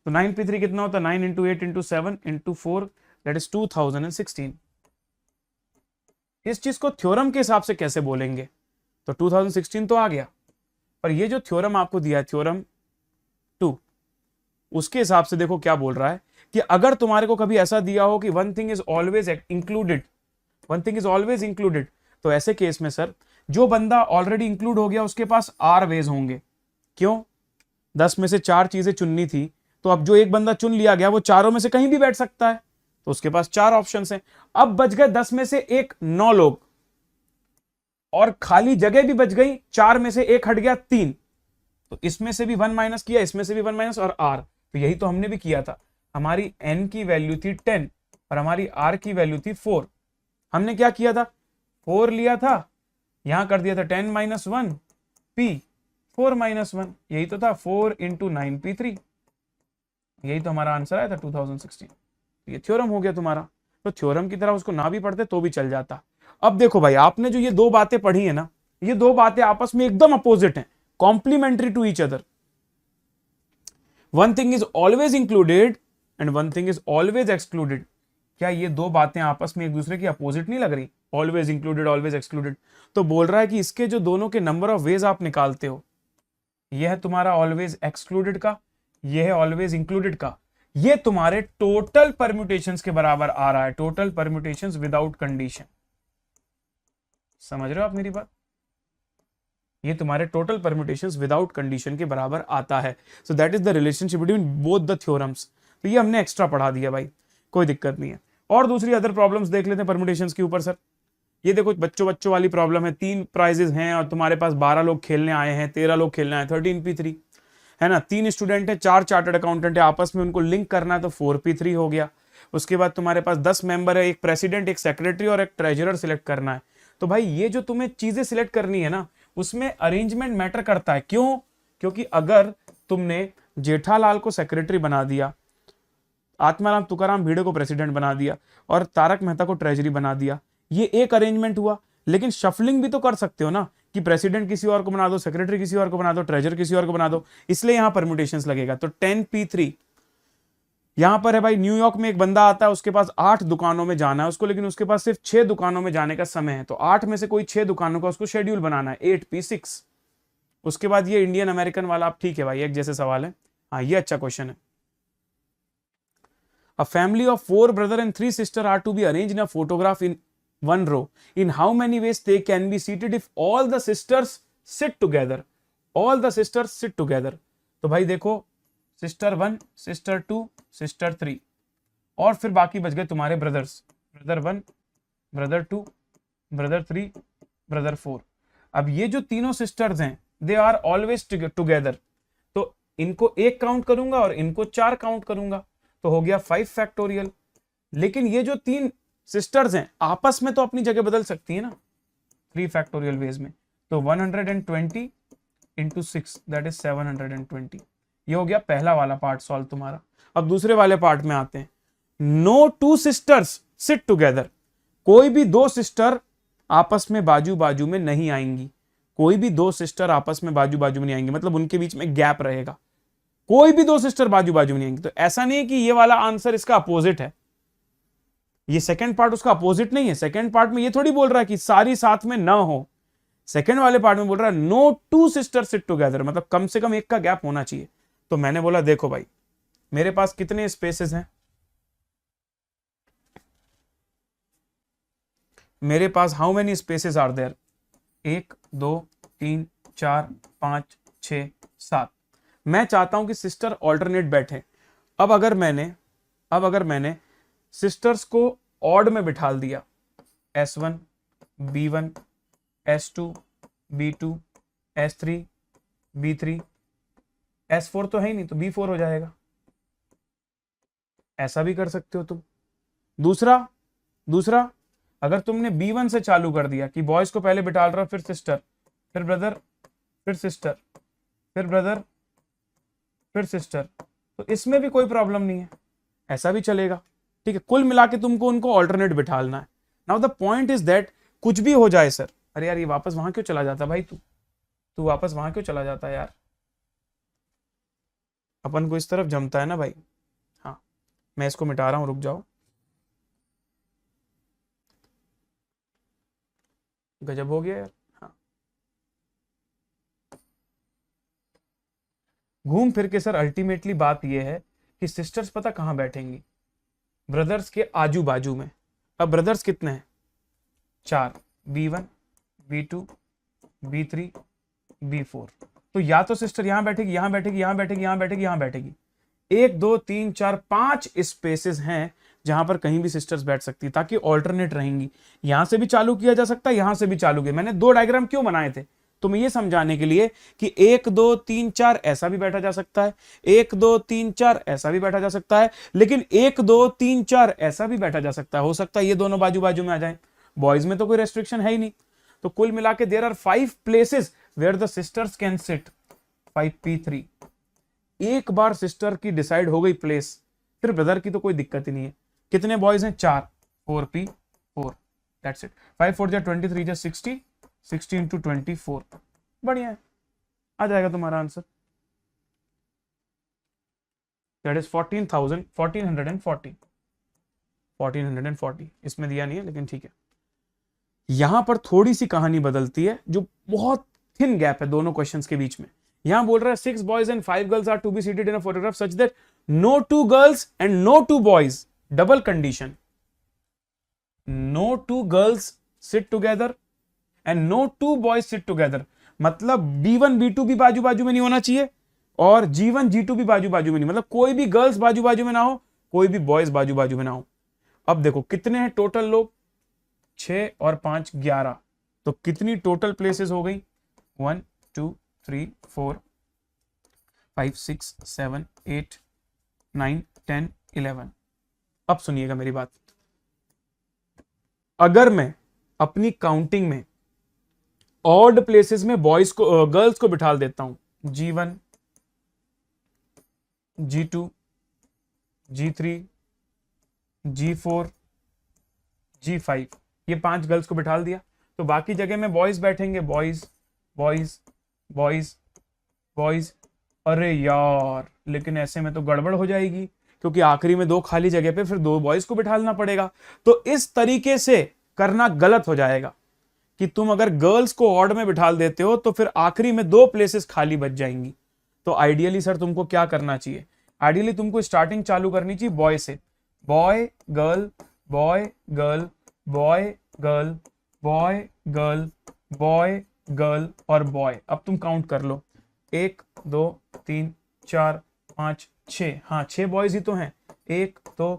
तो 9p3 कितना होता है? 9 into 8 into 7 into 4, that is 2016। इस चीज को थ्योरम के हिसाब से कैसे बोलेंगे? तो 2016 तो आ गया, पर ये जो थ्योरम आपको दिया है थ्योरम 2, उसके हिसाब से देखो क्या बोल रहा है कि अगर तुम्हारे को कभी ऐसा दिया हो कि one thing is always included, तो ऐसे केस में सर जो बंदा ऑलरेडी इंक्लूड हो गया उसके पास आर वेज होंगे। क्यों? 10 में से 4 चीजें चुननी थी, तो अब जो एक बंदा चुन लिया गया वो चारों में से कहीं भी बैठ सकता है, तो उसके पास 4 ऑप्शन हैं। अब बच गए 10 में से एक 9 लोग और खाली जगह भी बच गई, 4 में से एक हट गया 3, तो इसमें से भी 1 माइनस किया, इसमें से भी 1 माइनस और r, तो यही तो हमने भी किया था। हमारी n की वैल्यू थी 10 और हमारी r की वैल्यू थी 4। हमने क्या किया था? 4 लिया था, यहां कर दिया था 10 माइनस 1 p 4 माइनस 1, यही तो था 4 इंटू 9p3, यही तो हमारा आंसर आया था 2016। ये थ्योरम हो गया तुम्हारा। तो थ्योरम की तरह उसको ना भी पढ़ते तो भी चल जाता। अब देखो भाई आपने जो ये 2 बातें पढ़ी है ना, ये 2 बातें आपस में एकदम अपोजिट हैं, complementary to each other. One thing is always included and one thing is always excluded. क्या ये 2 बातें आपस में एक दूसरे की अपोजिट नहीं लग रही? Always included, always excluded. तो बोल रहा है कि इसके जो दोनों के नंबर ऑफ वेज आप निकालते हो, यह है तुम्हारा ऑलवेज एक्सक्लूडेड का, यह है ऑलवेज इंक्लूडेड का, ये तुम्हारे टोटल परम्यूटेशंस के बराबर आ रहा है, टोटल परम्यूटेशंस विदाउट कंडीशन। समझ रहे हो आप मेरी बात? ये तुम्हारे टोटल परम्यूटेशंस विदाउट कंडीशन के बराबर आता है। So that is the relationship between both the theorems. तो ये हमने एक्स्ट्रा पढ़ा दिया भाई, कोई दिक्कत नहीं है। और दूसरी अदर प्रॉब्लम्स देख लेते हैं परम्यूटेशंस के ऊपर। सर ये देखो बच्चों वाली प्रॉब्लम है, 3 प्राइजेस हैं और तुम्हारे पास 12 लोग खेलने आए हैं, 13 लोग खेलने आए, 13p3 है ना। 3 स्टूडेंट है, 4 चार्टर्ड अकाउंटेंट है, आपस में उनको लिंक करना है तो 4p3 हो गया। उसके बाद तुम्हारे पास 10 मेंबर है, एक प्रेसिडेंट, एक सेक्रेटरी और एक ट्रेजरर सिलेक्ट करना है। तो भाई ये जो तुम्हें चीजें सिलेक्ट करनी है ना, उसमें अरेंजमेंट मैटर करता है। क्यों? क्योंकि अगर तुमने जेठालाल को सेक्रेटरी बना दिया, आत्माराम तुकाराम भिड़े को प्रेसिडेंट बना दिया और तारक मेहता को ट्रेजरी बना दिया, ये एक अरेंजमेंट हुआ। लेकिन शफलिंग भी तो कर सकते हो ना कि प्रेसिडेंट किसी और को बना दो, सेक्रेटरी किसी और को बना दो, ट्रेजर किसी और को बना दो, इसलिए यहां परम्यूटेशंस लगेगा। तो 10p3 यहां पर है भाई। न्यूयॉर्क में एक बंदा आता है, उसके पास 8 दुकानों में जाना है उसको, लेकिन उसके पास सिर्फ 6 दुकानों में जाने का समय है, तो 8 में से कोई 6 दुकानों का उसको शेड्यूल बनाना है, 8p6। उसके बाद ये इंडियन अमेरिकन वाला, आप ठीक है भाई एक जैसे सवाल है, हाँ ये अच्छा क्वेश्चन है। A family of 4 brother and 3 sister are to be arranged in a photograph in one row. In how many ways they can be seated if all the sisters sit together? All the sisters sit together. तो भाई देखो sister 1, sister 2, sister 3 और फिर बाकी बच गए तुम्हारे brothers, brother 1, brother 2, brother 3, brother 4। अब ये जो तीनों सिस्टर्स हैं दे आर ऑलवेज टुगेदर, तो इनको 1 काउंट करूंगा और इनको 4 काउंट करूंगा, तो हो गया 5 फैक्टोरियल। लेकिन ये जो 3 सिस्टर्स हैं आपस में तो अपनी जगह बदल सकती है ना 3 फैक्टोरियल वेज में, तो 120 इंटू 6 दैट इज 720। ये हो गया पहला वाला पार्ट सॉल्व तुम्हारा। अब दूसरे वाले पार्ट में आते हैं। नो 2 सिस्टर्स सिट टुगेदर, कोई भी 2 सिस्टर आपस में बाजू बाजू में नहीं आएंगी, कोई भी 2 सिस्टर आपस में बाजू बाजू में नहीं आएंगी, मतलब उनके बीच में गैप रहेगा, कोई भी 2 सिस्टर बाजू बाजू में नहीं आएंगी। तो ऐसा नहीं है कि ये वाला आंसर इसका अपोजिट है, ये सेकंड पार्ट उसका अपोजिट नहीं है। सेकंड पार्ट में ये थोड़ी बोल रहा है कि सारी साथ में ना हो, सेकंड वाले पार्ट में बोल रहा है नो 2 सिस्टर सिट टुगेदर, मतलब कम से कम एक का गैप होना चाहिए। तो मैंने बोला देखो भाई मेरे पास कितने स्पेसेस हैं, मेरे पास how many spaces are there, 1 2 3 4 5 6 7। मैं चाहता हूं कि सिस्टर ऑल्टरनेट बैठे। अब अगर मैंने सिस्टर्स को ऑड में बिठा दिया, S1 B1 S2 B2 S3 B3 S4 तो है ही नहीं, तो B4 हो जाएगा। ऐसा भी कर सकते हो तुम। दूसरा अगर तुमने B1 से चालू कर दिया कि बॉयज को पहले बिठा रहा, फिर सिस्टर, फिर ब्रदर, फिर सिस्टर, फिर ब्रदर, फिर सिस्टर, तो इसमें भी कोई प्रॉब्लम नहीं है, ऐसा भी चलेगा। ठीक है, कुल मिला के तुमको उनको ऑल्टरनेट बिठाना है। Now the point is that कुछ भी हो जाए सर, अरे यार ये वापस वहां क्यों चला जाता भाई, तू वापस वहां क्यों चला जाता है यार, अपन को इस तरफ जमता है ना भाई। हाँ मैं इसको मिटा रहा हूं, रुक जाओ। गजब हो गया यार। हाँ घूम फिर के सर अल्टीमेटली बात यह है कि सिस्टर्स पता कहां बैठेंगी, ब्रदर्स के आजू बाजू में। अब ब्रदर्स कितने हैं, 4, B1 B2 B3 B4, तो या तो सिस्टर यहां बैठेगी, यहां बैठेगी, यहां बैठेगी, यहां बैठेगी, यहां बैठेगी। 1 2 3 4 5 स्पेसेस हैं जहां पर कहीं भी सिस्टर्स बैठ सकती है, ताकि ऑल्टरनेट रहेंगी। यहां से भी चालू किया जा सकता है, यहां से भी चालू किया। मैंने 2 डायग्राम क्यों बनाए थे, तुम्हें यह समझाने के लिए कि 1 2 3 4 ऐसा भी बैठा जा सकता है, 1 2 3 4 ऐसा भी बैठा जा सकता है, लेकिन 1 2 3 4 ऐसा भी बैठा जा सकता है। हो सकता है ये दोनों बाजू बाजू में आ जाए, बॉयज में तो कोई रेस्ट्रिक्शन है ही नहीं। तो कुल मिला के there are 5 places where the sisters can sit, 5P3। एक बार सिस्टर की डिसाइड हो गई प्लेस, फिर ब्रदर की तो कोई दिक्कत ही नहीं है। कितने बॉयज हैं, 4, 4P4, दैट्स इट। 5 4 जा 23 जा 60, 60 इंटू 24, बढ़िया है, आ जाएगा तुम्हारा आंसर, दैट इज 1440। इसमें दिया नहीं है लेकिन ठीक है। यहां पर थोड़ी सी कहानी बदलती है, जो बहुत थिन गैप है दोनों क्वेश्चंस के बीच में। यहां बोल रहा है 6 boys and 5 girls are to be seated in a photograph such that no 2 girls and no 2 boys, double condition, no 2 girls sit together and no 2 boys sit together, मतलब B1 B2 भी बाजू बाजू में नहीं होना चाहिए और G1 G2 भी बाजू बाजू में नहीं, मतलब कोई भी गर्ल्स बाजू बाजू में ना हो, कोई भी बॉयज बाजू बाजू में ना हो। अब देखो कितने हैं टोटल लोग, 6 और 5 11, तो कितनी टोटल प्लेसेस हो गई, 1 2 3 4 5 6 7 8 9 10 11। अब सुनिएगा मेरी बात, अगर मैं अपनी काउंटिंग में ऑड प्लेसेस में बॉयज को गर्ल्स को बिठा देता हूं, G1 G2 G3 G4 G5, ये 5 गर्ल्स को बिठा दिया, तो बाकी जगह में बॉयज बैठेंगे, बॉयज बॉयज बॉयज बॉयज। अरे यार लेकिन ऐसे में तो गड़बड़ हो जाएगी, क्योंकि आखिरी में 2 खाली जगह पे फिर 2 बॉयज को बिठाना पड़ेगा। तो इस तरीके से करना गलत हो जाएगा कि तुम अगर गर्ल्स को ऑड में बिठा देते हो तो फिर आखिरी में 2 प्लेसेस खाली बच जाएंगी। तो आइडियली सर तुमको क्या करना चाहिए, आइडियली तुमको स्टार्टिंग चालू करनी चाहिए बॉय से, boy girl boy girl boy girl boy girl boy girl और बॉय। अब तुम काउंट कर लो, 1 2 3 4 5 6, हाँ 6 बॉयज ही तो हैं, 1 2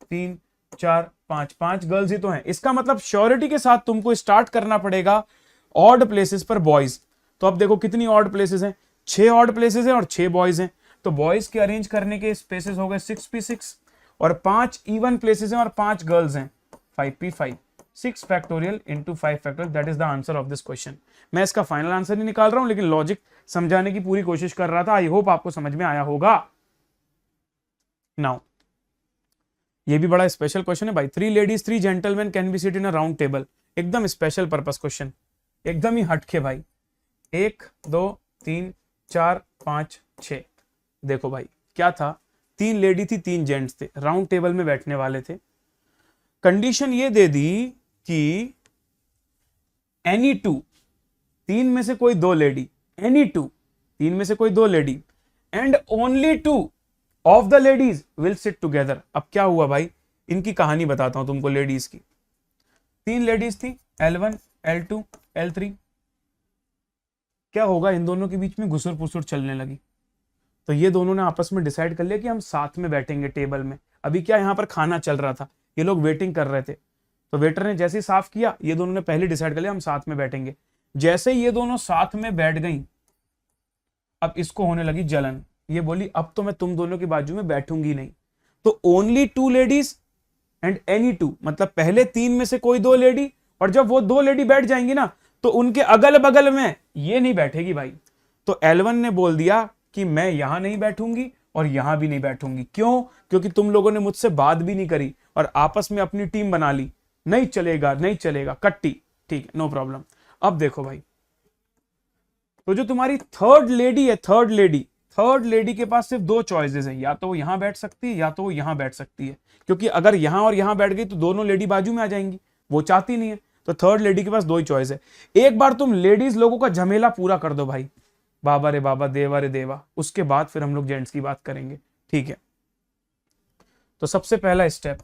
3 4 5 5 गर्ल्स ही तो हैं। इसका मतलब श्योरिटी के साथ तुमको स्टार्ट करना पड़ेगा ऑड प्लेसेस पर बॉयज। तो अब देखो कितनी ऑड प्लेसेस हैं, 6 ऑड प्लेसेस हैं और 6 बॉयज हैं। तो बॉयज के अरेंज करने के स्पेसेस हो गए 6p6 और 5 इवन प्लेसेस हैं और 5 गर्ल्स हैं 5p5। 6 factorial into 5 factorial, that is the answer of this question. मैं इसका फाइनल आंसर नहीं निकाल रहा हूं, लेकिन लॉजिक समझाने की पूरी कोशिश कर रहा था। आई होप आपको समझ में आया होगा। नाउ ये भी बड़ा स्पेशल क्वेश्चन है भाई। 3 ladies 3 gentleman can be seat in a round table. एकदम स्पेशल पर्पस क्वेश्चन, एकदम ही हटके भाई। 1 2 3 4 5 6। देखो भाई क्या था, 3 लेडी थी 3 जेंट्स थे, राउंड टेबल में बैठने वाले थे। कंडीशन ये दे दी कि एनी 2, 3 में से कोई 2 लेडी, एनी 2, 3 में से कोई 2 lady and only 2 of the ladies will sit together. अब क्या हुआ भाई, इनकी कहानी बताता हूं तुमको लेडीज की। 3 लेडीज थी, L1 L2 L3। क्या होगा, इन दोनों के बीच में घुसुर पुसुर चलने लगी। तो ये दोनों ने आपस में डिसाइड कर लिया कि हम साथ में बैठेंगे टेबल में। अभी क्या यहां पर खाना चल रहा था, ये लोग वेटिंग कर रहे थे। तो वेटर ने जैसे ही साफ किया, ये दोनों ने पहले डिसाइड कर लिया हम साथ में बैठेंगे। जैसे ही ये दोनों साथ में बैठ गई, अब इसको होने लगी जलन। ये बोली अब तो मैं तुम दोनों की बाजू में बैठूंगी नहीं। तो ओनली 2 लेडीज एंड एनी 2, मतलब पहले 3 में से कोई 2 लेडी, और जब वो 2 लेडी बैठ जाएंगी ना, तो उनके अगल बगल में ये नहीं बैठेगी भाई। तो L1 ने बोल दिया कि मैं यहां नहीं बैठूंगी और यहां भी नहीं बैठूंगी। क्यों? क्योंकि तुम लोगों ने मुझसे बात भी नहीं करी और आपस में अपनी टीम बना ली। नहीं चलेगा, नहीं चलेगा, कट्टी। ठीक है, नो प्रॉब्लम। अब देखो भाई, तो जो तुम्हारी थर्ड लेडी है, थर्ड लेडी के पास सिर्फ 2 चॉइसेस हैं, या तो वो यहां बैठ सकती है या तो वो यहां बैठ सकती है। क्योंकि अगर यहां और यहां बैठ गई तो दोनों लेडी बाजू में आ जाएंगी, वो चाहती नहीं है। तो थर्ड लेडी के पास 2 ही चॉइस है। एक बार तुम लेडीज लोगों का झमेला पूरा कर दो भाई, बाबा रे बाबा, देवा रे देवा, उसके बाद फिर हम लोग जेंट्स की बात करेंगे। ठीक है, तो सबसे पहला step,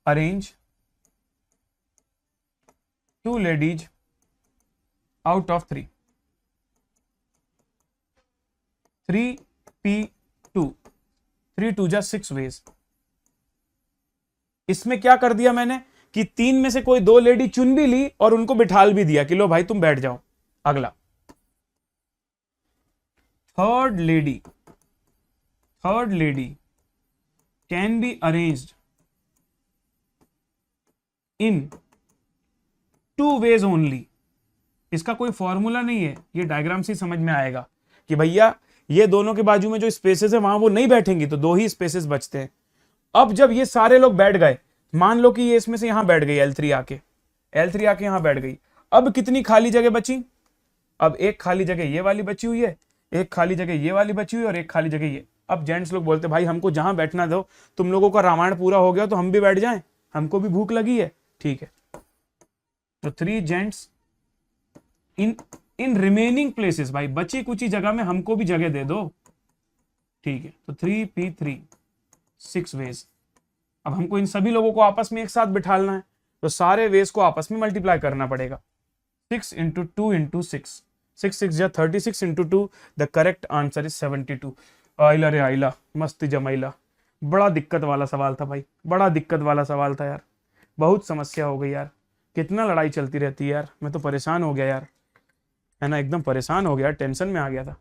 arrange 2 ladies out of 3। 3p2, 3 2 जा 6 वेज। इसमें क्या कर दिया मैंने कि 3 में से कोई 2 लेडी चुन भी ली और उनको बिठाल भी दिया कि लो भाई तुम बैठ जाओ। अगला, third lady can be arranged in 2 ways only. इसका कोई फॉर्मूला नहीं है, ये डायग्राम से समझ में आएगा कि भैया ये दोनों के बाजू में जो स्पेसेस है वहां वो नहीं बैठेंगी, तो 2 ही स्पेसेस बचते हैं। अब जब ये सारे लोग बैठ गए, मान लो कि ये इसमें से यहां बैठ गई, L3 आके यहां बैठ गई। अब कितनी खाली जगह बची? अब एक खाली जगह ये वाली बची हुई है, एक खाली जगह ये वाली बची हुई है और एक खाली जगह ये। अब जेंट्स लोग बोलते भाई हमको जहां बैठना दो, तुम लोगों का रामायण पूरा हो गया तो हम भी बैठ जाएं, हमको भी भूख लगी है। ठीक है, तो 3 जेंट्स इन रिमेनिंग प्लेसेस, भाई बची कुची जगह में हमको भी जगह दे दो। ठीक है, तो 3p3 6 वेज। अब हमको इन सभी लोगों को आपस में एक साथ बिठालना है, तो सारे वेज को आपस में मल्टीप्लाई करना पड़ेगा। 6 इंटू 2 इंटू 6, 6 6 जा 36 into 2, the correct answer is 72। आइला रे आइला, मस्त जमाइला। बड़ा दिक्कत वाला सवाल था भाई, बड़ा दिक्कत वाला सवाल था यार। बहुत समस्या हो गई यार, कितना लड़ाई चलती रहती है यार। मैं तो परेशान हो गया यार, है ना, एकदम परेशान हो गया, टेंशन में आ गया था।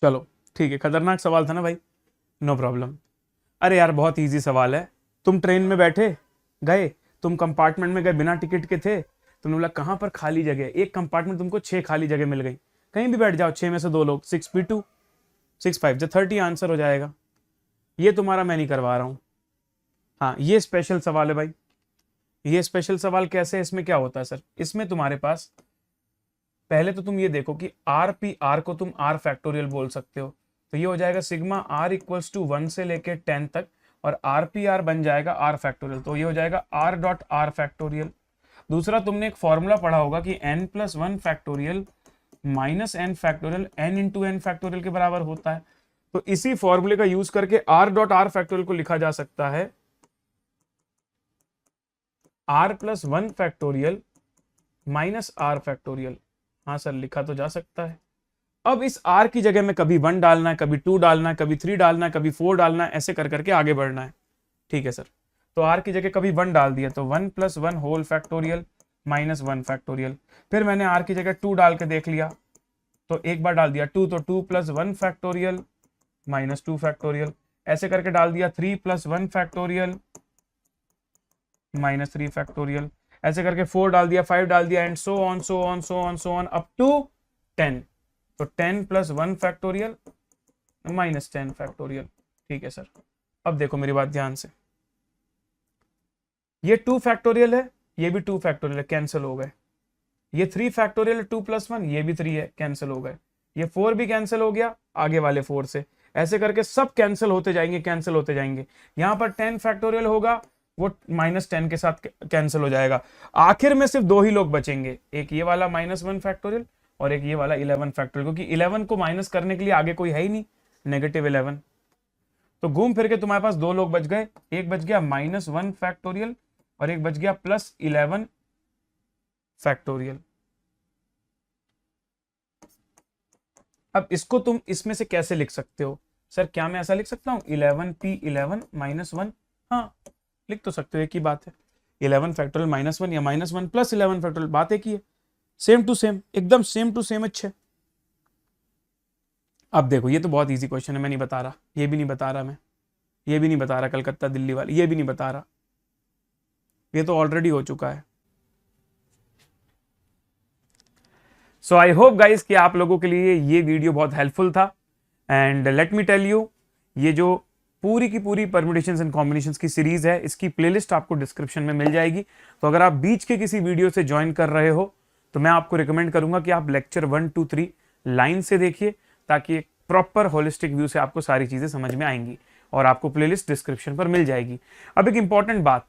चलो ठीक है, खतरनाक सवाल था ना भाई, नो प्रॉब्लम। अरे यार बहुत इजी सवाल है। तुम ट्रेन में बैठे गए, तुम कंपार्टमेंट में गए, बिना टिकट के थे, तुमने बोला कहां पर खाली जगह, एक कंपार्टमेंट तुमको 6 खाली जगह मिल गई, कहीं भी बैठ जाओ, 6 में से 2 लोग, 6p2 6 5 जो 30 आंसर हो जाएगा। ये तुम्हारा मैं नहीं करवा रहा हूं। हाँ, ये स्पेशल सवाल है भाई। ये स्पेशल सवाल कैसे है, इसमें क्या होता है सर, इसमें तुम्हारे पास पहले तो तुम ये देखो कि RP को तुम R फैक्टोरियल बोल सकते हो। तो ये हो जाएगा सिग्मा R इक्वल्स टू 1 से लेके 10 तक, और RPR बन जाएगा R फैक्टोरियल। तो ये हो जाएगा R डॉट R फैक्टोरियल। दूसरा, तुमने एक फॉर्मूला पढ़ा होगा कि n+1 factorial minus n factorial n into n factorial के बराबर होता है। तो इसी फॉर्मूले का यूज करके R डॉट R फैक्टोरियल को लिखा जा सकता है R+1 factorial minus R factorial. हाँ सर, लिखा तो जा सकता है। अब इस r की जगह में कभी 1 डालना है, कभी 2 डालना है, कभी 3 डालना है, कभी 4 डालना है, ऐसे कर करके आगे बढ़ना है। ठीक है सर, तो r की जगह कभी 1 डाल दिया तो 1 + 1 होल फैक्टोरियल -1 फैक्टोरियल। फिर मैंने r की जगह 2 डाल के देख लिया, तो एक बार डाल दिया 2, तो 2 + 1 फैक्टोरियल -2 फैक्टोरियल। ऐसे करके डाल दिया 3 + 1 फैक्टोरियल -3 फैक्टोरियल। ऐसे करके 4 डाल दिया, 5 डाल दिया, and so on up to 10। तो 10 + 1 फैक्टोरियल -10 फैक्टोरियल। ठीक है सर, अब देखो मेरी बात ध्यान से, ये 2 फैक्टोरियल है, ये भी 2 फैक्टोरियल है, कैंसिल हो गए। ये 3 फैक्टोरियल 2 + 1, ये भी 3 है, कैंसिल हो गए। ये 4 भी कैंसिल हो गया आगे वाले 4 से। ऐसे करके सब कैंसिल होते जाएंगे, कैंसिल होते जाएंगे। यहां पर 10 फैक्टोरियल होगा, वो -10 के साथ कैंसिल हो जाएगा। आखिर में सिर्फ 2 ही लोग बचेंगे, एक ये वाला -1 फैक्टोरियल और एक ये वाला 11 फैक्टोरियल, क्योंकि 11 को माइनस करने के लिए आगे कोई है ही नहीं, -11। तो घूम फिर के तुम्हारे पास 2 लोग बच गए, एक बच गया -1 फैक्टोरियल और एक बच गया +11 फैक्टोरियल। अब इसको तुम इसमें से कैसे लिख सकते हो? सर क्या मैं ऐसा लिख सकता हूं 11p11 -1? हाँ लिख तो सकते हो, एक ही बात है। 11 फैक्टोरियल -1 या -1 + 11 फैक्टोरियल, बात एक ही है, सेम टू सेम, एकदम सेम टू सेम। अच्छे, अब देखो ये तो बहुत इजी क्वेश्चन है, मैं नहीं बता रहा, ये भी नहीं बता रहा मैं, ये भी नहीं बता रहा, कलकत्ता दिल्ली वाले ये भी नहीं बता रहा, ये तो ऑलरेडी हो चुका है। सो आई होप गाइस कि आप लोगों के लिए ये वीडियो बहुत हेल्पफुल था। And let me tell you, ये जो पूरी की पूरी परम्यूटेशंस एंड कॉम्बिनेशंस की सीरीज है, इसकी प्लेलिस्ट आपको डिस्क्रिप्शन में मिल जाएगी। तो अगर आप बीच के किसी वीडियो से ज्वाइन कर रहे हो तो मैं आपको रिकमेंड करूंगा कि आप लेक्चर 1, 2, 3 लाइन से देखिए, ताकि एक प्रॉपर होलिस्टिक व्यू से आपको सारी चीजें समझ में आएंगी, और आपको प्लेलिस्ट डिस्क्रिप्शन पर मिल जाएगी। अब एक इंपॉर्टेंट बात,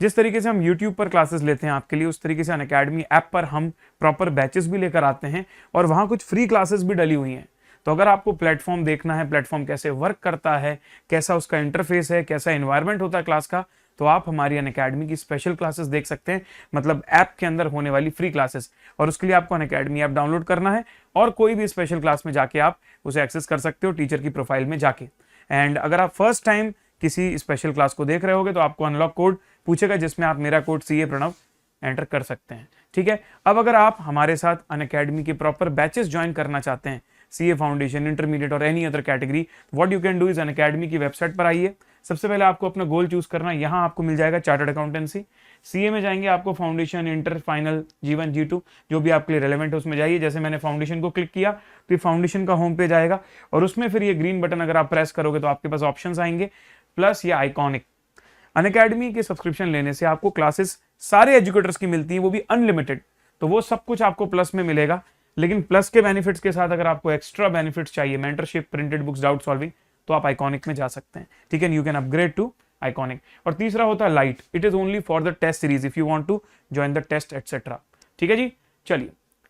जिस तरीके से हम YouTube पर क्लासेस लेते हैं आपके लिए, उस तरीके से अनअकैडमी ऐप पर हम प्रॉपर बैचेस भी लेकर आते हैं, और वहां कुछ फ्री क्लासेस भी डली हुई हैं। तो अगर आपको प्लेटफॉर्म देखना है, प्लेटफॉर्म कैसे वर्क करता है, कैसा उसका इंटरफेस है, कैसा एनवायरनमेंट होता है क्लास का, तो आप हमारी अनअकैडमी की स्पेशल क्लासेस देख सकते हैं, मतलब ऐप के अंदर होने वाली फ्री क्लासेस। और उसके लिए आपको अनअकैडमी ऐप डाउनलोड करना है और कोई भी स्पेशल क्लास में जाके आप उसे एक्सेस कर सकते हो टीचर की प्रोफाइल में जाके। एंड अगर आप फर्स्ट टाइम किसी स्पेशल क्लास को देख रहे होगे तो आपको अनलॉक कोड पूछेगा, जिसमें आप मेरा कोड CA प्रणव एंटर कर सकते हैं। ठीक है, अब अगर आप हमारे साथ अनअकैडमी के प्रॉपर बैचेस ज्वाइन करना चाहते हैं, CA फाउंडेशन, इंटरमीडिएट और any other category, what you can do is Unacademy की वेबसाइट पर आइए। सबसे पहले आपको अपना गोल चूज करना है, यहाँ आपको मिल जाएगा चार्टर्ड अकाउंटेंसी। CA में जाएंगे आपको foundation, inter, final, G1, G2 जो भी आपके लिए रेलेवेंट है उसमें जाइए। जैसे मैंने फाउंडेशन को क्लिक किया तो ये फाउंडेशन का होम पेज आएगा, और उसमें फिर ये ग्रीन बटन अगर आप प्रेस करोगे तो आपके पास ऑप्शंस आएंगे, प्लस ये आइकॉनिक। अनअकैडमी के सब्सक्रिप्शन लेने से आपको क्लासेस सारे एजुकेटर्स की मिलती हैं, वो भी अनलिमिटेड, तो वो सब कुछ आपको प्लस में मिलेगा। लेकिन प्लस के बेनिफिट्स के साथ अगर आपको एक्स्ट्रा बेनिफिट्स चाहिए, mentorship, printed books, doubt solving, तो आप आइकॉनिक में जा सकते हैं। ठीक है, you can upgrade to iconic. और तीसरा होता है light, it is only for the test series if you want to join the test etcetera. ठीक है जी, चलिए,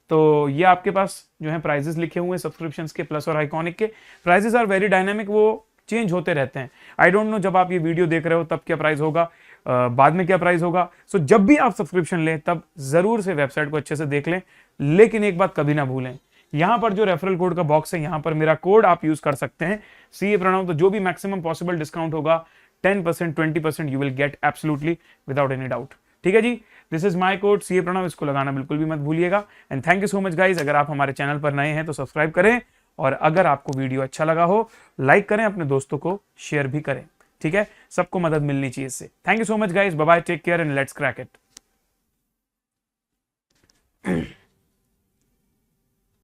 तो ये आपके पास जो है प्राइजेस लिखे हुए हैं सब्सक्रिप्शंस के, प्लस और आइकॉनिक के। प्राइजेस आर वेरी डायनामिक, वो चेंज होते रहते हैं। आई डोंट नो जब आप ये वीडियो देख रहे हो तब क्या प्राइस होगा, बाद में क्या प्राइस होगा। सो जब भी आप सब्सक्रिप्शन लें तब जरूर से वेबसाइट को अच्छे से देख लें। लेकिन एक बात कभी ना भूलें, यहां पर जो रेफरल कोड का बॉक्स है, यहां पर मेरा कोड आप यूज कर सकते हैं, CA प्रणव। तो जो भी मैक्सिमम पॉसिबल डिस्काउंट होगा, 10%, 20% you will get absolutely without any doubt. ठीक है जी, this is my code CA Pranav, इसको लगाना बिल्कुल भी मत भूलिएगा। And thank you so much guys. अगर आप हमारे चैनल पर नए हैं तो सब्सक्राइब करें, और अगर आपको वीडियो अच्छा लगा हो लाइक करें, अपने दोस्तों को शेयर भी करें। ठीक है, सबको मदद मिलनी चाहिए इससे। Thank you so much guys, bye bye, take care and let's crack it.